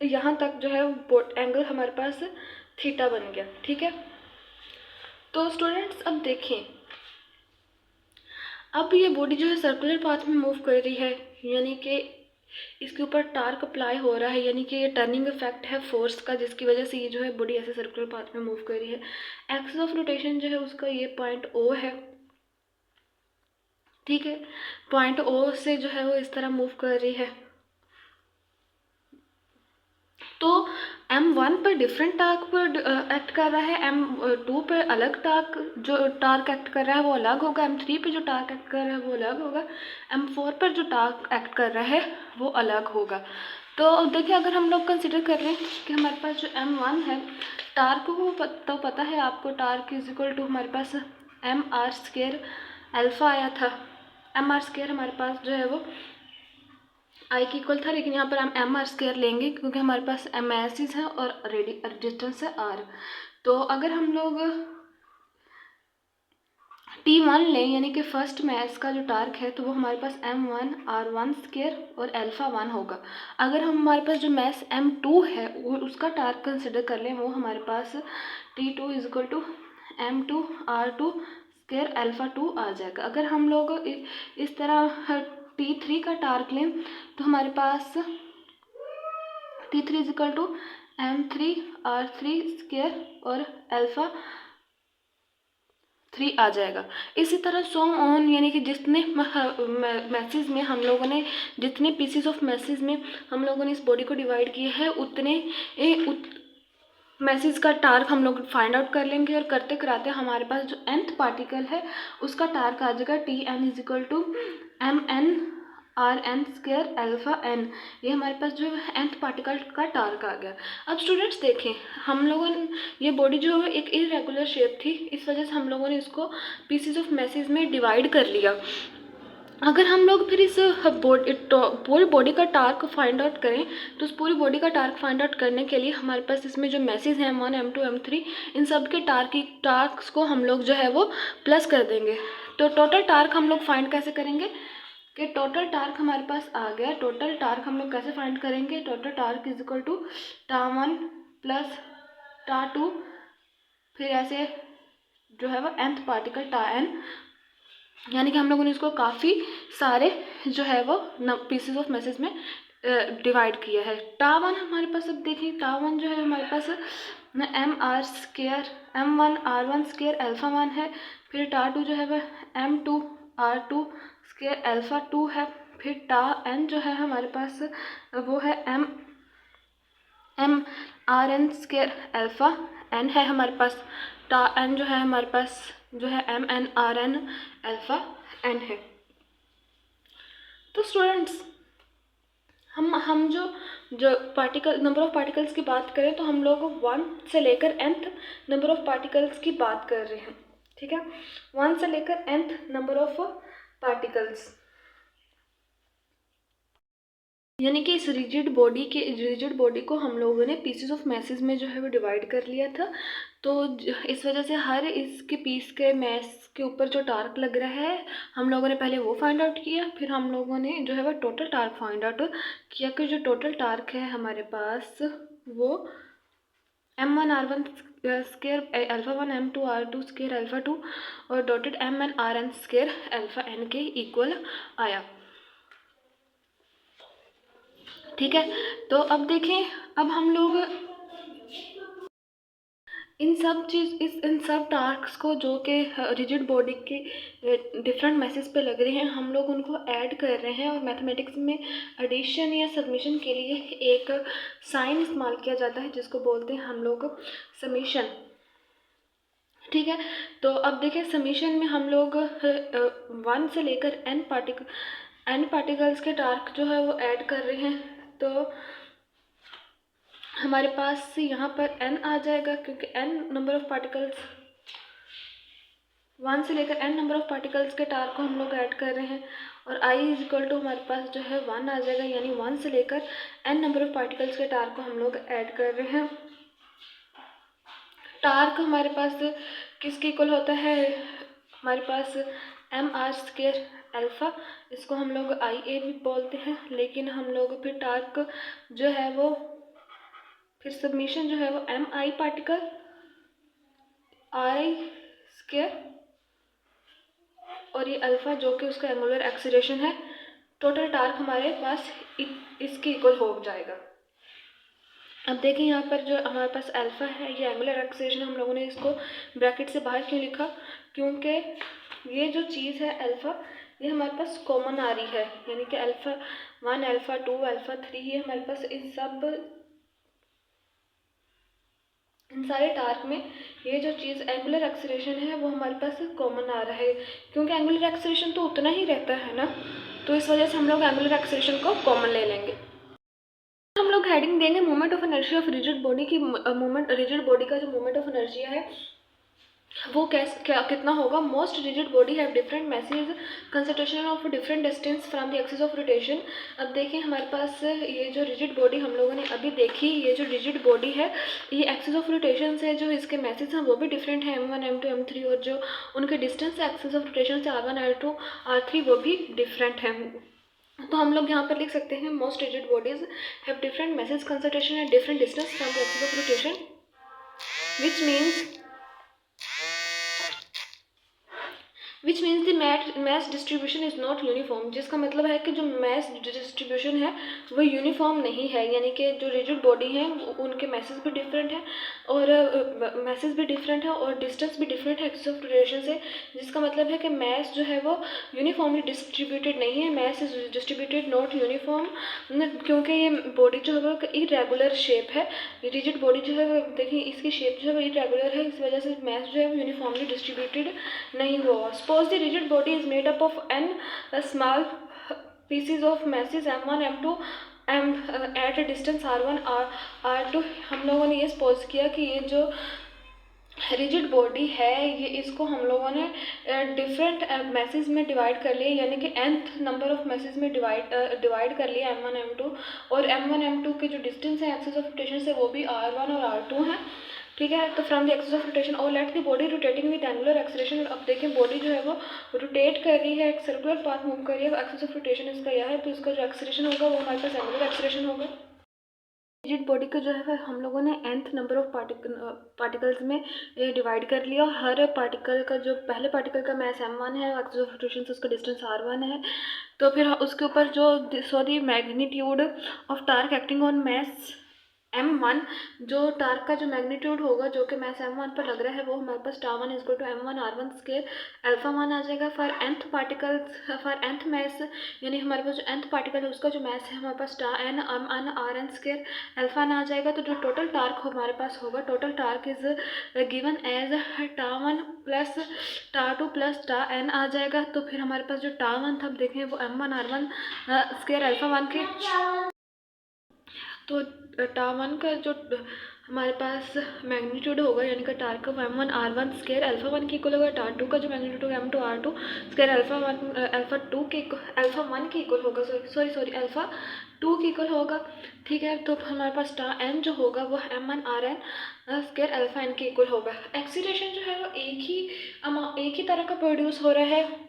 Speaker 1: यहाँ तक जो है एंगल हमारे पास थीटा बन गया, ठीक है। तो स्टूडेंट्स अब देखें, अब ये बॉडी जो है सर्कुलर पाथ में मूव कर रही है, यानी कि इसके ऊपर टार्क अप्लाई हो रहा है, यानी कि ये टर्निंग इफेक्ट है फोर्स का, जिसकी वजह से ये जो है बॉडी ऐसे सर्कुलर पाथ में मूव कर रही है। एक्सिस ऑफ रोटेशन जो है उसका ये पॉइंट O है, ठीक है, पॉइंट O से जो है वो इस तरह मूव कर रही है। तो M1 पर डिफरेंट टार्क पर एक्ट कर रहा है, M2 पर अलग टार्क जो टार्क एक्ट कर रहा है वो अलग होगा, M3 पे जो टार्क एक्ट कर रहा है वो अलग होगा, M4 पर जो टार्क एक्ट कर रहा है वो अलग होगा। तो अब देखिए, अगर हम लोग कंसिडर कर रहे हैं कि हमारे पास जो m1 है, टार्क को तो पता है आपको, टार्क इज इक्वल टू हमारे पास mr² अल्फ़ा आया था। mr² हमारे पास जो है वो आई की इक्वल था, लेकिन यहाँ पर हम mr² लेंगे क्योंकि हमारे पास masses है और डिस्टेंस है r। तो अगर हम लोग T1 लें, यानी कि फर्स्ट मैस का जो टार्क है, तो वो हमारे पास m1 r1² और α1 होगा। अगर हम हमारे पास जो मैस m2 है वो उसका टार्क कंसिडर कर लें, वो हमारे पास T2 is equal to m2 r2² α2 आ जाएगा। अगर हम लोग इस तरह T3 का टार्क लें तो हमारे पास T3 is equal to m3 r3² और α3 आ जाएगा। इसी तरह सो ऑन, यानी कि जितने मैसेज में हम लोगों ने, जितने पीसीज ऑफ मैसेज में हम लोगों ने इस बॉडी को डिवाइड किया है, उतने मैसेज का टार्क हम लोग फाइंड आउट कर लेंगे। और करते कराते हमारे पास जो nth पार्टिकल है उसका टार्क आ जाएगा Tn is equal to mn rn² α_n। ये हमारे पास जो nth पार्टिकल का टार्क आ गया। अब स्टूडेंट्स देखें, हम लोगों ने ये बॉडी जो है एक इरेगुलर शेप थी, इस वजह से हम लोगों ने इसको पीसेस ऑफ मैसेज में डिवाइड कर लिया। अगर हम लोग फिर इस पूरी बॉडी का टार्क फाइंड आउट करें, तो उस पूरी बॉडी का टार्क फाइंड आउट करने के लिए हमारे पास इसमें जो मैसेज हैं m1 m2 m3, इन सब के टार्क्स को हम लोग जो है वो प्लस कर देंगे। तो टोटल टार्क हम लोग फाइंड कैसे करेंगे कि टोटल टार्क हमारे पास आ गया। टोटल टार्क हम लोग कैसे फाइंड करेंगे, total torque is equal to T1 plus T2, फिर ऐसे जो है वो nth पार्टिकल Tn, यानी कि हम लोगों ने इसको काफ़ी सारे जो है वो पीसेस ऑफ मैसेज में डिवाइड किया है। T1 हमारे पास, अब देखिए T1 जो है हमारे पास m1 r1² α1 है, फिर T2 जो है वह m2 r2² α2 है, फिर Tn जो है हमारे पास वो है m rn² α_n है हमारे पास। Tn जो है हमारे पास जो है mn rn α_n है। तो स्टूडेंट्स, हम जो पार्टिकल नंबर ऑफ पार्टिकल्स की बात करें तो हम लोग 1 से लेकर nth नंबर ऑफ पार्टिकल्स की बात कर रहे हैं, ठीक है, 1 से लेकर nth नंबर ऑफ पार्टिकल्स, यानी कि इस रिजिड बॉडी को हम लोगों ने पीसेस ऑफ मैसेज में जो है वो डिवाइड कर लिया था। तो इस वजह से हर इसके पीस के मैस के ऊपर जो टार्क लग रहा है, हम लोगों ने पहले वो फाइंड आउट किया, फिर हम लोगों ने जो है वो टोटल टार्क फाइंड आउट किया कि जो टोटल टार्क है हमारे पास वो m1 r1² α1 m2 r2² α2 और डॉटेड mn rn² α_n के इक्वल आया। ठीक है, तो अब देखें, अब हम लोग इन सब टास्क को जो कि रिजिड बॉडी के डिफरेंट मैसेज पे लग रहे हैं, हम लोग उनको ऐड कर रहे हैं। और मैथमेटिक्स में एडिशन या सबमिशन के लिए एक साइन इस्तेमाल किया जाता है जिसको बोलते हैं हम लोग समीशन। ठीक है, तो अब देखिए, समीशन में हम लोग 1 से लेकर n पार्टिकल्स के टार्क जो है वो ऐड कर रहे हैं। तो हमारे पास यहाँ पर n आ जाएगा, क्योंकि n नंबर ऑफ पार्टिकल्स, 1 से लेकर n नंबर ऑफ पार्टिकल्स के टार्क को हम लोग ऐड कर रहे हैं। और i इज इक्वल टू हमारे पास जो है 1 आ जाएगा, यानी 1 से लेकर n नंबर ऑफ पार्टिकल्स के टार्क को हम लोग ऐड कर रहे हैं। टार्क हमारे पास किसके इक्वल होता है, हमारे पास mr² अल्फ़ा, इसको हम लोग IA भी बोलते हैं, लेकिन हम लोग फिर टार्क जो है वो, फिर सबमिशन जो है वो mi पार्टिकल I² और ये अल्फ़ा जो कि उसका एंगुलर एक्सीलरेशन है। टोटल टार्क हमारे पास इसके इक्वल हो जाएगा। अब देखिए, यहाँ पर जो हमारे पास अल्फ़ा है, ये एंगुलर एक्सीलरेशन, हम लोगों ने इसको ब्रैकेट से बाहर क्यों लिखा, क्योंकि ये जो चीज़ है अल्फ़ा, ये हमारे पास कॉमन आ रही है, यानी कि α1 α2 α3, ये हमारे पास इन सारे टार्क में ये जो चीज़ एंगुलर एक्सीलरेशन है वो हमारे पास कॉमन आ रहा है, क्योंकि एंगुलर एक्सीलरेशन तो उतना ही रहता है ना, तो इस वजह से हम लोग एंगुलर एक्सीलरेशन को कॉमन ले लेंगे। हम लोग हेडिंग देंगे moment of inertia of rigid body की। मोमेंट रिजिड बॉडी का जो मोमेंट ऑफ इनर्शिया है वो क्या कितना होगा। Most rigid body have different masses concentration of different distance from the axis of rotation. अब देखिए हमारे पास ये जो रिजिड बॉडी हम लोगों ने अभी देखी, ये जो रिजिड बॉडी है ये एक्सिस ऑफ रोटेशन से जो इसके मैसेज हैं वो भी डिफरेंट है, M1 M2 M3, और जो उनके डिस्टेंस एक्सिस ऑफ रोटेशन से R1 R2 R3 वो भी डिफरेंट है। तो हम लोग यहाँ पर लिख सकते हैं most rigid bodies have different masses concentration at different distance from the axis of rotation which means the mass distribution is not uniform, जिसका मतलब है कि जो मैस डिस्ट्रीब्यूशन है वो यूनिफॉर्म नहीं है, यानी कि जो रिजिड बॉडी हैं उनके मैसेज भी डिफरेंट है और डिस्टेंस भी डिफरेंट है एक्सिस ऑफ रोटेशन से, जिसका मतलब है कि मैस जो है वो यूनिफॉर्मली डिस्ट्रीब्यूटेड नहीं है। Mass is distributed not uniform, क्योंकि ये बॉडी जो है वो इरेगुलर शेप है। रिजिड बॉडी जो है देखिए इसकी शेप जो है वो इरेगुलर है, इस वजह से मैस जो है वो यूनिफॉर्मली डिस्ट्रीब्यूटेड नहीं हुआ। Suppose the rigid body is made up of n small pieces of masses M1 M2 at a distance R1 R2। हम लोगों ने ये सपोज किया कि ये जो रिजिड बॉडी है ये इसको हम लोगों ने डिफरेंट मैसेज में डिवाइड कर लिया, यानी कि nth नंबर ऑफ मैसेज में डिवाइड कर लिया M1 M2, और M1 M2 के जो डिस्टेंस है एक्सिस ऑफ रोटेशन से वो भी R1 और R2 हैं, ठीक है। तो from the axis of rotation और let the body rotating with angular acceleration. अब देखें बॉडी जो है वो रोटेट कर रही है, एक सर्कुलर पाथ मूव कर रही है, एक्सिस ऑफ रोटेशन इसका यह है, तो इसका जो एक्सेलरेशन होगा वो हमारे पास एंगुलर एक्सेलरेशन होगा। रिजिड बॉडी को जो है हम लोगों ने nth नंबर ऑफ पार्टिकल्स में डिवाइड कर लिया, और हर पार्टिकल का जो पहले पार्टिकल का मास m1 है, एक्सिस ऑफ रोटेशन से उसका डिस्टेंस r1 है। तो फिर उसके ऊपर जो magnitude of torque acting on mass m1, जो टार्क का जो मैग्नीट्यूड होगा जो कि मास m1 पर लग रहा है वो हमारे पास τ1 is equal to m1 r1 square alpha 1 आ जाएगा। फॉर nth मास, यानी हमारे पास जो nth पार्टिकल है उसका जो मास है हमारे पास τn m1 rn square alpha न आ जाएगा। तो जो टोटल टार्क हमारे पास होगा, total torque is given as τ1 plus τ2 plus τn आ जाएगा। तो फिर हमारे पास जो τ1 था देखें वो m1 r1 स्क्वायर अल्फा 1 के, तो τ1 का जो हमारे पास मैग्नीट्यूड होगा यानी कि टार्क का m1 r1 स्क्वायर अल्फा 1 के इक्वल होगा, τ2 का जो मैग्नीट्यूड होगा m2 r2 स्क्वायर अल्फा 1 के इक्वल होगा, सॉरी अल्फा 2 के इक्वल होगा, ठीक है। तो हमारे पास τn जो होगा वो m1 rn square alpha n के इक्वल होगा। एक्सीलरेशन जो है वो एक ही तरह का प्रोड्यूस हो रहा है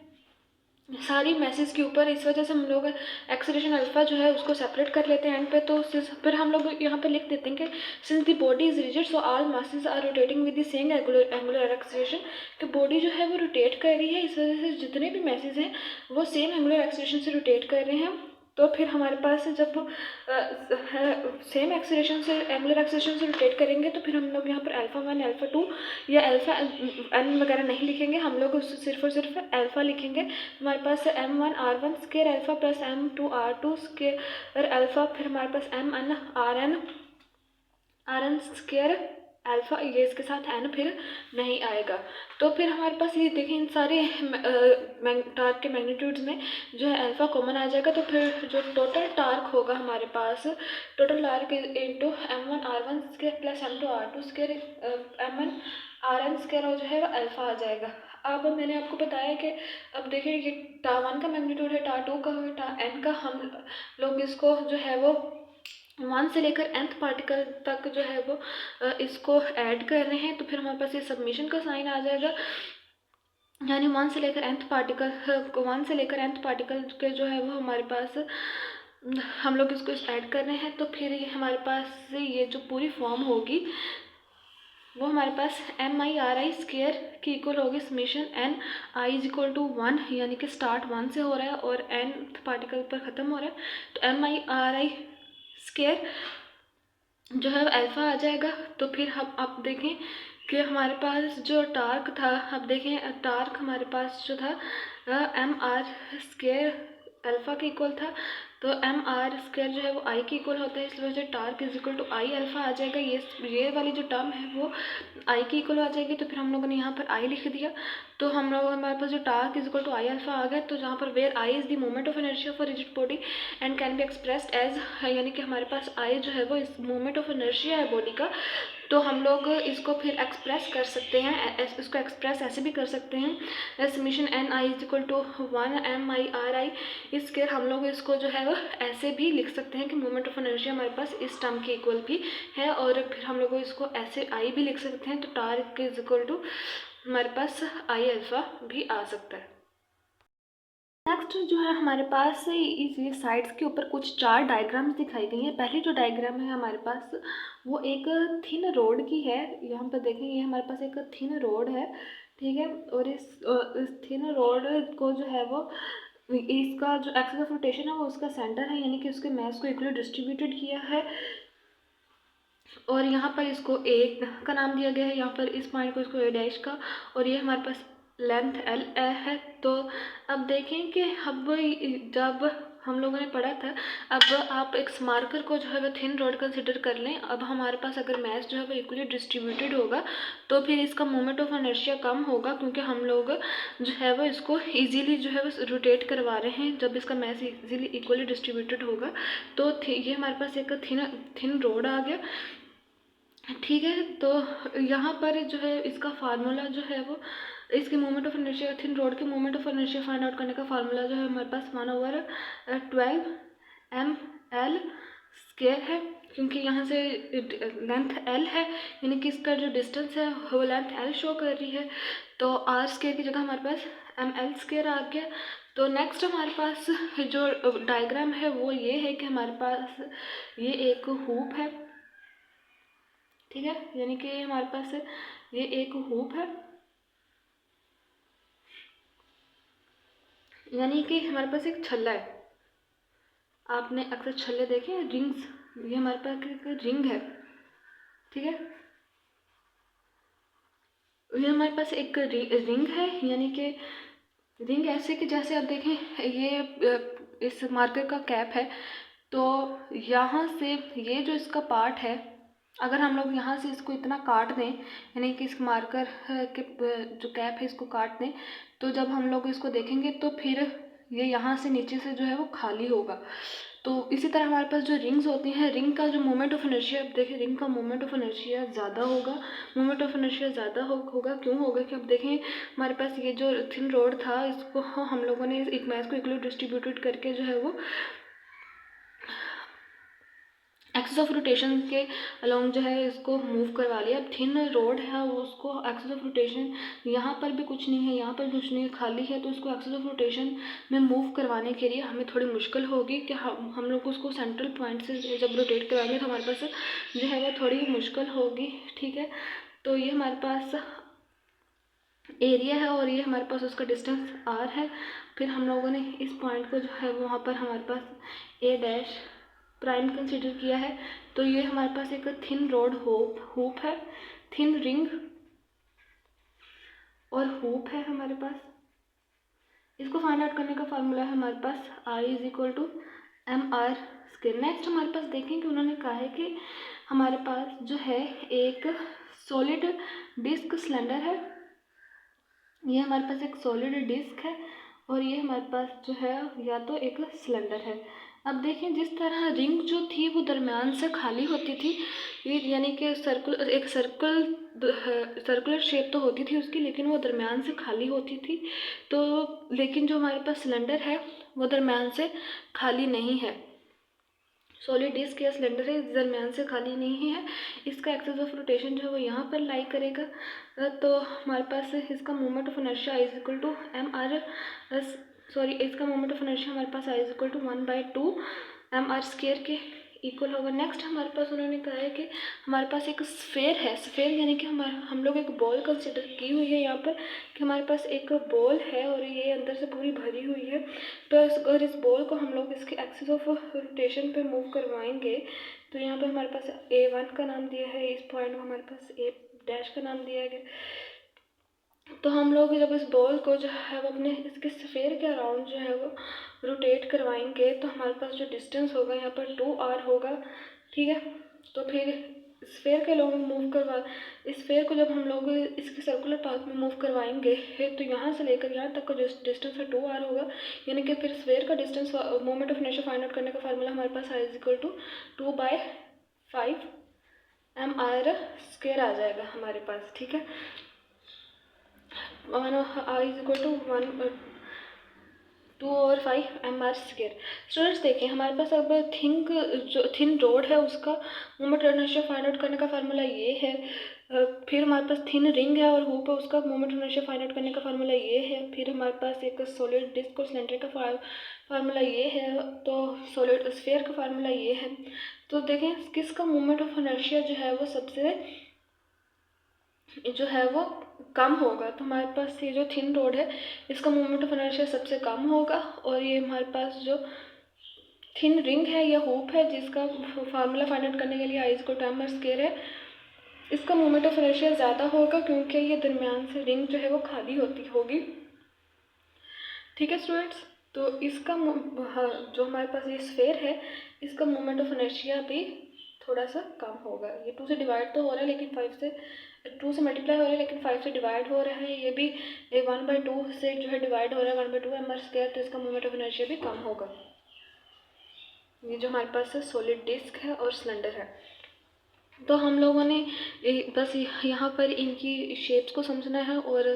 Speaker 1: सारी मैसेज के ऊपर, इस वजह से हम लोग एक्सेलरेशन अल्फा जो है उसको सेपरेट कर लेते हैं एंड पे। तो फिर हम लोग यहाँ पे लिख देते हैं कि since the body is rigid so all masses are rotating with the same angular acceleration, कि बॉडी जो है वो रोटेट कर रही है, इस वजह से जितने भी मैसेज हैं वो सेम एंगुलर एक्सेलरेशन से रोटेट कर रहे हैं। तो फिर हमारे पास जब सेम एक्सेलरेशन से एंगुलर एक्सेलरेशन से रोटेट करेंगे तो फिर हम लोग यहाँ पर अल्फा 1 अल्फा 2 या अल्फा n वगैरह नहीं लिखेंगे, हम लोग सिर्फ और सिर्फ अल्फा लिखेंगे। हमारे पास m1 r1 square alpha plus m2 r2 square alpha, फिर हमारे पास m1 rn स्क्वायर अल्फा, ये इसके साथ n फिर नहीं आएगा। तो फिर हमारे पास ये देखें इन सारे टार्क के मैग्नीट्यूड्स में जो है अल्फा कॉमन आ जाएगा। तो फिर जो टोटल टार्क होगा हमारे पास, total torque into m1 r1 square plus m2 r2 square m1 rn square और जो है वो अल्फा आ जाएगा। अब मैंने आपको बताया कि अब देखिए ये τ1 का मैग्नीट्यूड है, τ2 का है, τn का, हम लोग इसको जो है वो 1 से लेकर nth पार्टिकल तक जो है वो इसको ऐड कर रहे हैं। तो फिर हमारे पास ये सबमिशन का साइन आ जाएगा, यानी 1 से लेकर nth पार्टिकल के जो है वो हमारे पास हम लोग इसको ऐड कर रहे हैं। तो फिर ये हमारे पास ये जो पूरी फॉर्म होगी वो हमारे पास mi स्क्वायर की इक्वल होगी summation n i is equal to 1, यानी कि स्टार्ट 1 से हो रहा है और nth पार्टिकल पर ख़त्म हो रहा है। तो mi स्क्वायर जो है अल्फा आ जाएगा। तो फिर हम अब देखें कि हमारे पास जो टार्क था, अब देखें टार्क हमारे पास जो था m r स्क्वायर अल्फा के इक्वल था। तो एम आर स्क्वायर जो है वो आई के इक्वल होता है, इसलिए वजह torque is equal to I alpha आ जाएगा। ये वाली जो टर्म है वो आई के इक्वल आ जाएगी। तो फिर हम लोगों ने यहाँ पर आई लिख दिया, तो हम लोग हमारे पास जो torque is equal to I alpha आ गया। तो जहाँ पर where I is the moment of inertia for rigid body and can be expressed as, यानी कि हमारे पास आई जो है वो इस मोमेंट ऑफ इनर्शिया है बॉडी का। तो हम लोग इसको फिर एक्सप्रेस कर सकते हैं, इसको एक्सप्रेस ऐसे भी कर सकते हैं, summation N I is equal to 1 MI/RI इसके हम लोग इसको जो है वो ऐसे भी लिख सकते हैं कि मोमेंट ऑफ इनर्शिया हमारे पास इस टर्म के इक्वल भी है। और फिर हम लोग इसको ऐसे आई भी लिख सकते हैं, तो टार्क इज इक्वल टू हमारे पास आई अल्फ़ा भी आ सकता है। नेक्स्ट जो है हमारे पास ये साइड्स के ऊपर कुछ 4 डायग्राम्स दिखाई गई हैं। पहली जो डायग्राम है हमारे पास वो एक थिन रोड की है। यहाँ पर देखेंगे हमारे पास एक थिन रोड है, ठीक है। और इस थिन रोड को जो है वो इसका जो एक्सिस ऑफ रोटेशन है वो उसका सेंटर है, यानी कि उसके मास को इक्वली डिस्ट्रीब्यूटेड किया है। और यहाँ पर इसको ए का नाम दिया गया है, यहाँ पर इस पॉइंट को इसको ए डैश का, और ये हमारे पास लेंथ एल है। तो अब देखें कि अब जब हम लोगों ने पढ़ा था, अब आप एक मार्कर को जो है वो थिन रोड कंसिडर कर लें। अब हमारे पास अगर मास जो है वो इक्वली डिस्ट्रीब्यूटेड होगा तो फिर इसका मोमेंट ऑफ इनर्शिया कम होगा, क्योंकि हम लोग जो है वो इसको इजीली जो है वो रोटेट करवा रहे हैं। जब इसका मास इजीली इक्वली डिस्ट्रीब्यूटेड होगा तो ये हमारे पास एक थिन रोड आ गया, ठीक है। तो यहाँ पर जो है इसका फार्मूला जो है वो इसके moment of inertia, thin rod के moment of inertia find out करने का फार्मूला जो है हमारे पास 1/12 ML² है, क्योंकि यहाँ से लेंथ L है, यानी कि इसका जो डिस्टेंस है वो लेंथ L शो कर रही है। तो R² की जगह हमारे पास ML² आ गया। तो नेक्स्ट हमारे पास जो डायग्राम है वो ये है कि हमारे पास ये एक हूप है, ठीक है, यानी कि हमारे पास ये एक हूप है, यानी कि हमारे पास एक छल्ला है। आपने अक्सर छल्ले देखे हैं, रिंग्स, ये हमारे पास एक रिंग है, ठीक है। ये हमारे पास एक रिंग है, यानी कि रिंग ऐसे कि जैसे आप देखें ये इस मार्कर का कैप है। तो यहाँ से ये जो इसका पार्ट है, अगर हम लोग यहाँ से इसको इतना काट दें, यानी कि इस मार्कर के जो कैप है इसको काट दें, तो जब हम लोग इसको देखेंगे तो फिर ये यहाँ से नीचे से जो है वो खाली होगा। तो इसी तरह हमारे पास जो रिंग्स होती हैं, रिंग का जो मोमेंट ऑफ इनर्शिया, देखिए रिंग का मोमेंट ऑफ इनर्शिया ज़्यादा होगा। मोमेंट ऑफ इनर्शिया ज़्यादा होगा, क्यों होगा कि अब देखें हमारे पास ये जो थिन रोड था इसको हम लोगों ने एक मास को इक्वली डिस्ट्रीब्यूटेड करके जो है वो एक्सिस ऑफ रोटेशन के अलोंग जो है इसको मूव करवा लिया। अब थिन रोड है वो उसको एक्सिस ऑफ रोटेशन, यहाँ पर भी कुछ नहीं है, यहाँ पर कुछ नहीं है, खाली है, तो उसको एक्सिस ऑफ रोटेशन में मूव करवाने के लिए हमें थोड़ी मुश्किल होगी कि हम लोग उसको सेंट्रल पॉइंट से जब रोटेट कराएंगे तो हमारे पास जो है वो थोड़ी मुश्किल होगी, ठीक है। तो ये हमारे पास एरिया है और ये हमारे पास उसका डिस्टेंस r है। फिर हम लोगों ने इस पॉइंट को जो है वहाँ पर हमारे पास ए डैश प्राइम कंसिडर किया है। तो ये हमारे पास एक थिन रोड हूप है, थिन रिंग और हूप है हमारे पास। इसको फाइंड आउट करने का फार्मूला है हमारे पास I is equal to MR²। Next हमारे पास देखें कि उन्होंने कहा है कि हमारे पास जो है एक सॉलिड डिस्क सिलेंडर है, ये हमारे पास एक सॉलिड डिस्क है और ये हमारे पास जो है या तो एक सिलेंडर है। अब देखें जिस तरह रिंग जो थी वो दरमियान से खाली होती थी, ये यानी कि सर्कुलर शेप तो होती थी उसकी, लेकिन वो दरमियान से खाली होती थी। तो लेकिन जो हमारे पास सिलेंडर है वो दरमियान से खाली नहीं है, सॉलिड डिस्क या सिलेंडर है, इस दरमियान से खाली नहीं है। इसका एक्सिस ऑफ रोटेशन जो है वो यहाँ पर लाई करेगा। तो हमारे पास इसका moment of inertia is equal to इसका मोमेंट ऑफ इनर्शिया हमारे पास I is equal to 1/2 MR² के इक्वल होगा। नेक्स्ट हमारे पास उन्होंने कहा है कि हमारे पास एक स्फेयर है, स्फेयर यानी कि हम लोग एक बॉल कंसिडर की हुई है यहाँ पर कि हमारे पास एक बॉल है और ये अंदर से पूरी भरी हुई है। तो अगर इस बॉल को हम लोग इसके एक्सिस ऑफ रोटेशन पे मूव करवाएंगे तो यहाँ पे हमारे पास A1 का नाम दिया है, इस पॉइंट को हमारे पास A डैश का नाम दिया गया। तो हम लोग जब इस बॉल को जो है वो अपने इसके स्फेयर के अराउंड जो है वो रोटेट करवाएंगे तो हमारे पास जो डिस्टेंस होगा यहाँ पर 2r होगा, ठीक है। तो फिर स्फेयर के लोग मूव करवा स्फेयर को जब हम लोग इसके सर्कुलर पाथ में मूव करवाएंगे तो यहाँ से लेकर यहाँ तक का जो डिस्टेंस है 2r होगा, यानी कि फिर स्फेयर का distance moment of inertia find out करने का फार्मूला हमारे पास है = 2/5 mr² आ जाएगा हमारे पास, ठीक है। I = 2/5 mr²। स्टूडेंट्स देखिए हमारे पास अब जो थिन रोड है उसका moment of inertia find out करने का फार्मूला ये है। फिर हमारे पास थिन रिंग है और हुप है, उसका moment of inertia find out करने का फार्मूला ये है। फिर हमारे पास एक सॉलिड डिस्क और सिलेंडर का फार्मूला ये है, तो सॉलिड स्फीयर का फार्मूला ये है। तो देखें किसका मोमेंट ऑफ इनर्शिया जो है वो सबसे जो है वो कम होगा। तो हमारे पास ये जो थिन रोड है इसका मोमेंट ऑफ इनर्शिया सबसे कम होगा, और ये हमारे पास जो थिन रिंग है या हुप है जिसका फार्मूला फाइंड आउट करने के लिए I = mr² है, इसका मोमेंट ऑफ इनर्शिया ज़्यादा होगा क्योंकि ये दरमियान से रिंग जो है वो खाली होगी, ठीक है स्टूडेंट्स। तो इसका जो हमारे पास ये स्फेयर है इसका मोमेंट ऑफ इनर्शिया भी थोड़ा सा कम होगा। ये 2 से डिवाइड तो हो रहा है लेकिन 2 से मल्टीप्लाई हो रहा है लेकिन 5 से डिवाइड हो रहा है। ये भी 1/2 से जो है डिवाइड हो रहा है 1/2 mr², तो इसका मोमेंट ऑफ इनर्शिया भी कम होगा। ये जो हमारे पास सॉलिड डिस्क है और सिलेंडर है। तो हम लोगों ने बस यहाँ पर इनकी शेप्स को समझना है और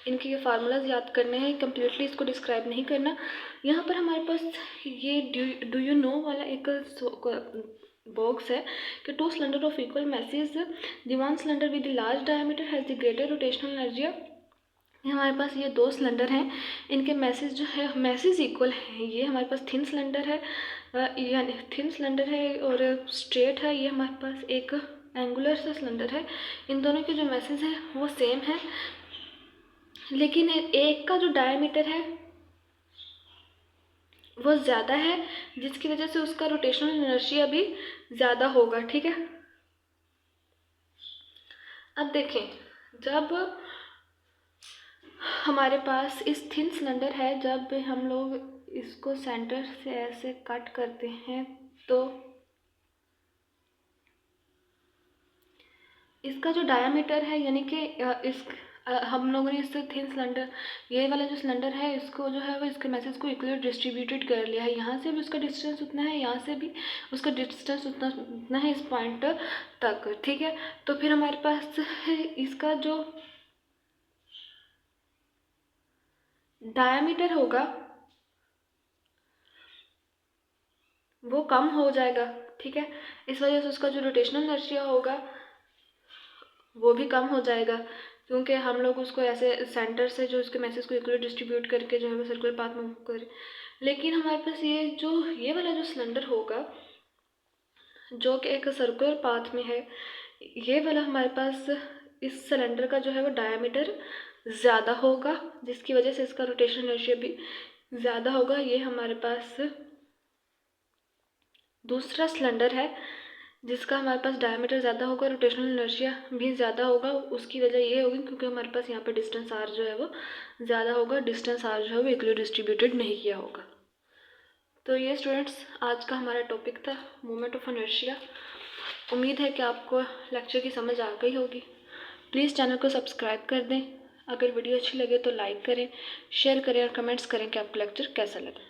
Speaker 1: इनके फार्मूलाज याद करने हैं, कम्प्लीटली इसको डिस्क्राइब नहीं करना। यहाँ पर हमारे पास ये डू यू नो वाला एक बॉक्स है कि 2 cylinder of equal message, the one cylinder with the large diameter has the greater rotational energy. हमारे पास ये 2 सिलेंडर हैं, इनके मैसेज जो है मैसेज इक्वल हैं। ये हमारे पास थिन सिलेंडर है, यानी थिन सिलेंडर है और स्ट्रेट है। ये हमारे पास एक एंगुलर सा सिलेंडर है। इन दोनों के जो मैसेज है वो सेम है, लेकिन एक का जो डायमीटर है वो ज़्यादा है, जिसकी वजह से उसका रोटेशनल इनर्शिया भी ज़्यादा होगा, ठीक है। अब देखें जब हमारे पास इस थिन सिलेंडर है, जब हम लोग इसको सेंटर से ऐसे कट करते हैं तो इसका जो डायमीटर है, यानी कि हम लोगों ने इससे थिन सिलेंडर, ये वाला जो सिलेंडर है इसको जो है वो इसके मैसेज को इक्वली डिस्ट्रीब्यूटेड कर लिया है। यहाँ से भी उसका डिस्टेंस उतना है, यहाँ से भी उसका डिस्टेंस उतना है इस पॉइंट तक, ठीक है। तो फिर हमारे पास इसका जो डायमीटर होगा वो कम हो जाएगा, ठीक है। इस वजह से उसका जो रोटेशनल इनर्शिया होगा वो भी कम हो जाएगा, क्योंकि हम लोग उसको ऐसे सेंटर से जो उसके मैसेज को इक्वली डिस्ट्रीब्यूट करके जो है वो सर्कुलर पाथ में मूव करें। लेकिन हमारे पास ये वाला जो सिलेंडर होगा जो कि एक सर्कुलर पाथ में है, ये वाला हमारे पास इस सिलेंडर का जो है वो डायमीटर ज़्यादा होगा, जिसकी वजह से इसका रोटेशनल इनर्शिया भी ज़्यादा होगा। ये हमारे पास दूसरा सिलेंडर है जिसका हमारे पास डायमीटर ज़्यादा होगा, रोटेशनल इनर्शिया भी ज़्यादा होगा। उसकी वजह ये होगी क्योंकि हमारे पास यहाँ पर डिस्टेंस आर जो है वो ज़्यादा होगा, डिस्टेंस आर जो है वो इक्वली डिस्ट्रीब्यूटेड नहीं किया होगा। तो ये स्टूडेंट्स आज का हमारा टॉपिक था मोमेंट ऑफ इनर्शिया। उम्मीद है कि आपको लेक्चर की समझ आ गई होगी। प्लीज़ चैनल को सब्सक्राइब कर दें। अगर वीडियो अच्छी लगे तो लाइक करें, शेयर करें और कमेंट्स करें कि आपको लेक्चर कैसा लगा।